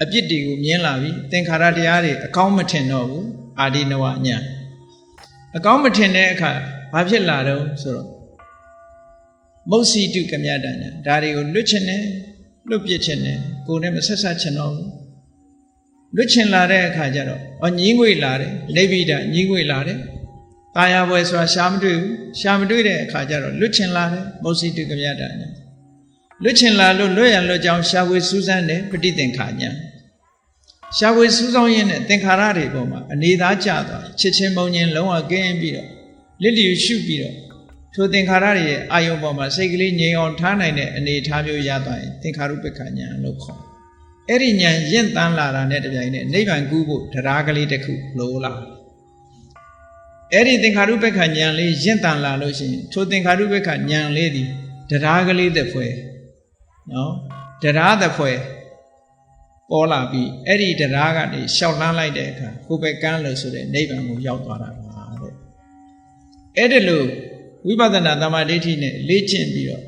အပြစ်တွေကိုမြင်လာပြီသင်္ခါရတရားတွေအကောင်းမထင်တော့ဘူးအာဒီနဝညာအကောင်းမထင်တဲ့အခါဘာဖြစ်လာတော့ဆိုတော့မုတ်စီတုကမြတညာဒါတွေကိုလွတ်ချင်တယ်လွတ်ပြစ်ချင်တယ်ကိုယ်နဲ့မဆက်ဆက်ချင်တော့ဘူးလွတ်ချင်လာတဲ့အခါကျတော့ညင်းငွေလာတယ်လိဗ္ဗိဒညင်းငွေလာတယ်တာယာပွဲဆိုတာရှားမတွေ့ဘူးရှားမတွေ့တဲ့အခါကျတော့လွတ်ချင်လာတယ်မုတ်စီတုကမြတညာလွတ်ချင်လာလို့လွတ်ရလွတ်ကြောင်းရှားဝေစူးစမ်းတယ်ပဋိသင်္ခာညာရှားဝေစူးစောင်းရင်းနဲ့သင်္ခါရတွေပေါ်မှာအနေသားကျသွားချစ်ချင်းမုန်းချင်းလုံးဝကင်းပြီးတော့လစ်လျူရှုပြီးတော့ထိုသင်္ခါရတွေရဲ့အာယုံပေါ်မှာစိတ်ကလေးငြိမ်အောင်ထားနိုင်တဲ့အနေအထားမျိုးရသွားရင်သင်္ခါရုပ္ပခာညာလို့ခေါ်အဲ့ဒီညာရင့်တန်းလာတာနဲ့တပြိုင်နက်နိဗ္ဗာန်ကူးဖို့တရားကလေးတစ်ခုလိုလာအဲ့ဒီသင်္ခါရုပ္ပခာညာလေးရင့်တန်းလာလို့ရှိရင်ထိုသင်္ခါရုပ္ပခာညာလေးဒီတရားကလေးတစ်ဖွဲနော်တရားတစ်ဖွဲပေါ်လာပြီးအဲ့ဒီတရားကနေရှောက်လန်းလိုက်တဲ့အခါဟိုဘက်ကန်းလို့ဆိုတဲ့နိဗ္ဗာန်ကိုရောက်သွားတာပါတဲ့အဲ့ဒီလိုဝိပဿနာတမ္မာဒိဋ္ဌိနဲ့လေ့ကျင့်ပြီးတော့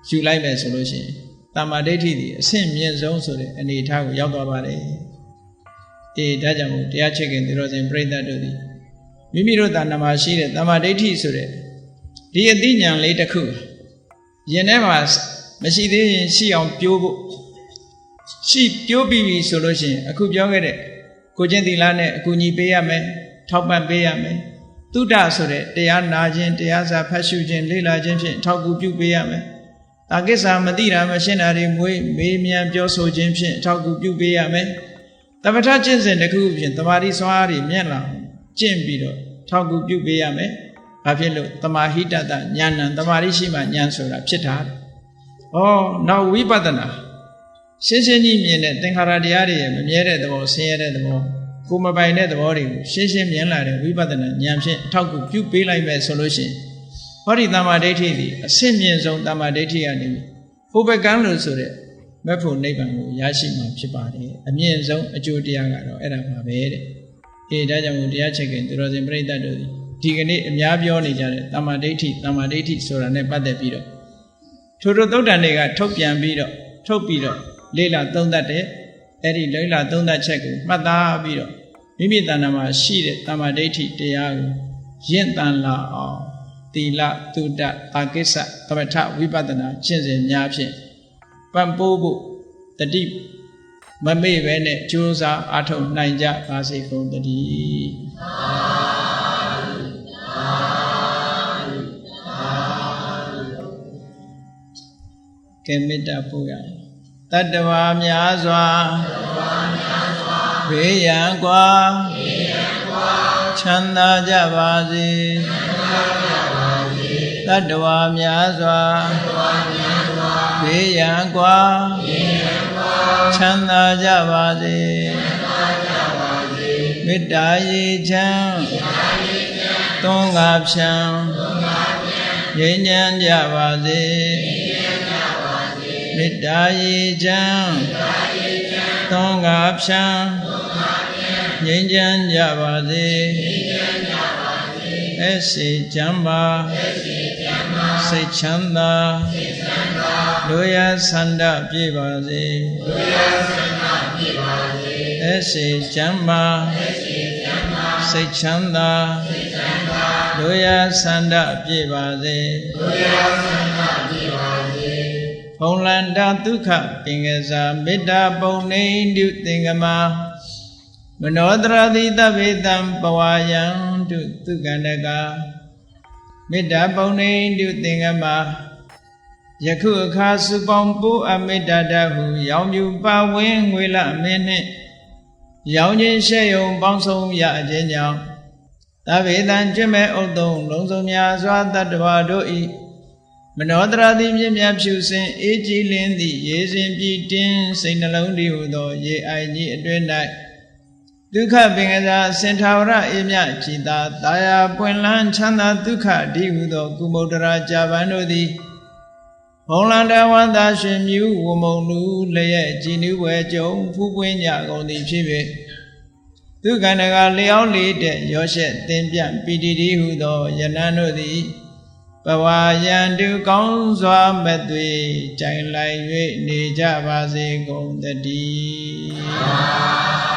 ယူလိုက်မယ်ဆိုလို့ရှိရင်တမ္မာဒိဋ္ဌိဒီအဆင့်မြင့်ဆုံးဆိုတဲ့အနေအထားကိုရောက်သွားပါတယ်ဒါကြောင့်မို့တရားချစ်ခင်သူတော်စင်ပြိဿတို့သည်မိမိတို့တဏ္ဍာမှာရှိတဲ့တမ္မာဒိဋ္ဌိဆိုတဲ့ဒီအသိဉာဏ်လေးတစ်ခုယင်ထဲမှာမရှိသေးရင်ရှိအောင်ပြိုးဖို့ရှိပြိုးပြီးပြီဆိုလို့ရှိရင်အခုပြောခဲ့တဲ့ကိုချင်းသီလနဲ့အကူအညီပေးရမယ်ထောက်ပံ့ပေးရမယ်သုဒ္ဓဆိုတဲ့တရားနာခြင်းတရားစာဖတ်ရှုခြင်းလေ့လာခြင်းဖြင့်ထောက်ကူပြုပေးရမယ်တာကိစ္စမသိတာမရှင်းတာတွေမေးမြန်းပြောဆိုခြင်းဖြင့်ထောက်ကူပြုပေးရမယ်တပဋ္ဌကျင့်စဉ်တစ်ခုဖြင့်တမာတိစွာတွေမြင့်လာကျင့်ပြီးတော့ထောက်ကူပြုပေးရမယ်ဘာဖြစ်လို့တမာဟိတတဉာဏ်တမာတိရှိမှဉာဏ်ဆိုတာဖြစ်တာနောက်ဝိပဿနာရှင်းကြီးမြင်တဲ့သင်္ခါရတရားတွေရဲ့မမြဲတဲ့သဘောဆင်းရဲတဲ့သဘောကိုမပိုင်တဲ့သဘောတွေကိုရှင်းမြင်လာတဲ့ဝိပဿနာဉာဏ်ဖြင့်အထောက်အကူပြုပေးလိုက်မယ်ဆိုလို့ရှိရင်ဟောဒီတမ္မာဒိဋ္ဌိဒီအဆင့်မြင့်ဆုံးတမ္မာဒိဋ္ဌိကနေဟိုဘက်ကန်းလို့ဆိုတဲ့မက်ဖို့နိဗ္ဗာန်ကိုရရှိမှာဖြစ်ပါတယ်အမြင့်ဆုံးအကျိုးတရားကတော့အဲ့ဒါပါပဲတဲ့ဒါကြောင့်မို့တရားချစ်ခင်သူတော်စင်ပြိဿတို့ဒီကနေ့အများပြောနေကြတဲ့တမ္မာဒိဋ္ဌိဆိုတာနဲ့ပတ်သက်ပြီးတော့ထိုသုတ်တန်တွေကထုတ်ပြန်ပြီးတော့ထုတ်ပြီးတော့လေးလာသုံးသပ်တဲ့အဲ့ဒီလေးလာသုံးသပ်ချက်ကိုမှတ်သားပြီးတော့မိမိတဏ္ဍာမှာရှိတဲ့တမ္မာဒိဋ္ဌိတရားကိုရင့်တန်လာအောင်သီလသုဒ္ဓအာကိစ္စသမထဝိပဿနာကျင့်စဉ်များဖြင့်ပံ့ပိုးဖို့တတိမမေ့ပဲနဲ့ကြိုးစားအားထုတ်နိုင်ကြပါစေကုန်သတည်းကဲမေတ္တာပို့ရတတ္တဝါများစွာဘေးရန်ကွာချမ်းသာကြပါစေတတ္တဝါများစွာဘေးရန်ကွာချမ်းသာကြပါစေမေတ္တာရေချမ်းသွန်ငါဖြံငြိမ်းချမ်းကြပါစေမေတ္တာရေချမ်းသွန်ငါဖြံင ငြိမ်းချမ်းကြပါစေအစေချမ်းပါစိတ်ချမ်းသာလူရဆန္ဒပြည့်ပါစေအစေချမ်းပါစိတ်ချမ်းသာလူရဆန္ဒပြည့်ပါစေဖုံလန္တာဒုက္ခပင်ကစားမေတ္တာပုံနေတုသင်္ကမာမနောတရတိတဗေတံပဝါယံတုသုကန္တကမေတ္တာပုံနေတုသင်္ကမာယခုအခါစုပေါင်းပိုးအမေတ္တာတဟုရောင်မြူပါဝင်းငွေလမင်းနှင့်ရောင်ချင်းရှဲယုံပေါင်းဆုံးရခြင်းကြောင့်တဗေတံကျွမဲ့ဥဒ္ဒုံလုံးစုံများစွာတတ္တဝါတို့ဤမနောတရာတိမြင့်မြတ်ဖြူစင်အေးကြည်လင်းသည့်ရေစဉ်ပြည့်တင်းစိတ်နှလုံးတည်ဟူသောရေအိုင်ကြီးအတွင်း၌ဒုက္ခပင်ကစားစင်ထာဝရအေးမြကြည်သာတာယာပွင့်လန်းချမ်းသာဒုက္ခတည်ဟူသောကုမုဒ္ဒရာကြာပန်တို့သည်ဘုံလန္တဝန္တာရှင်မြူဝမုံလူလျက်ကြည်နူးဝဲကြုံဖူးပွင့်ကြကုန်သည်ဖြစ်၍ဒုက္ခန္တကလျောင်းလေးတဲ့ရောရှက်သင်ပြပီတိတည်းဟူသောယနန်းတို့သည်ဘဝယံတုကောင်းစွာမသွေကြိုင်လိုက်၍နေကြပါစေကုန်သတည်း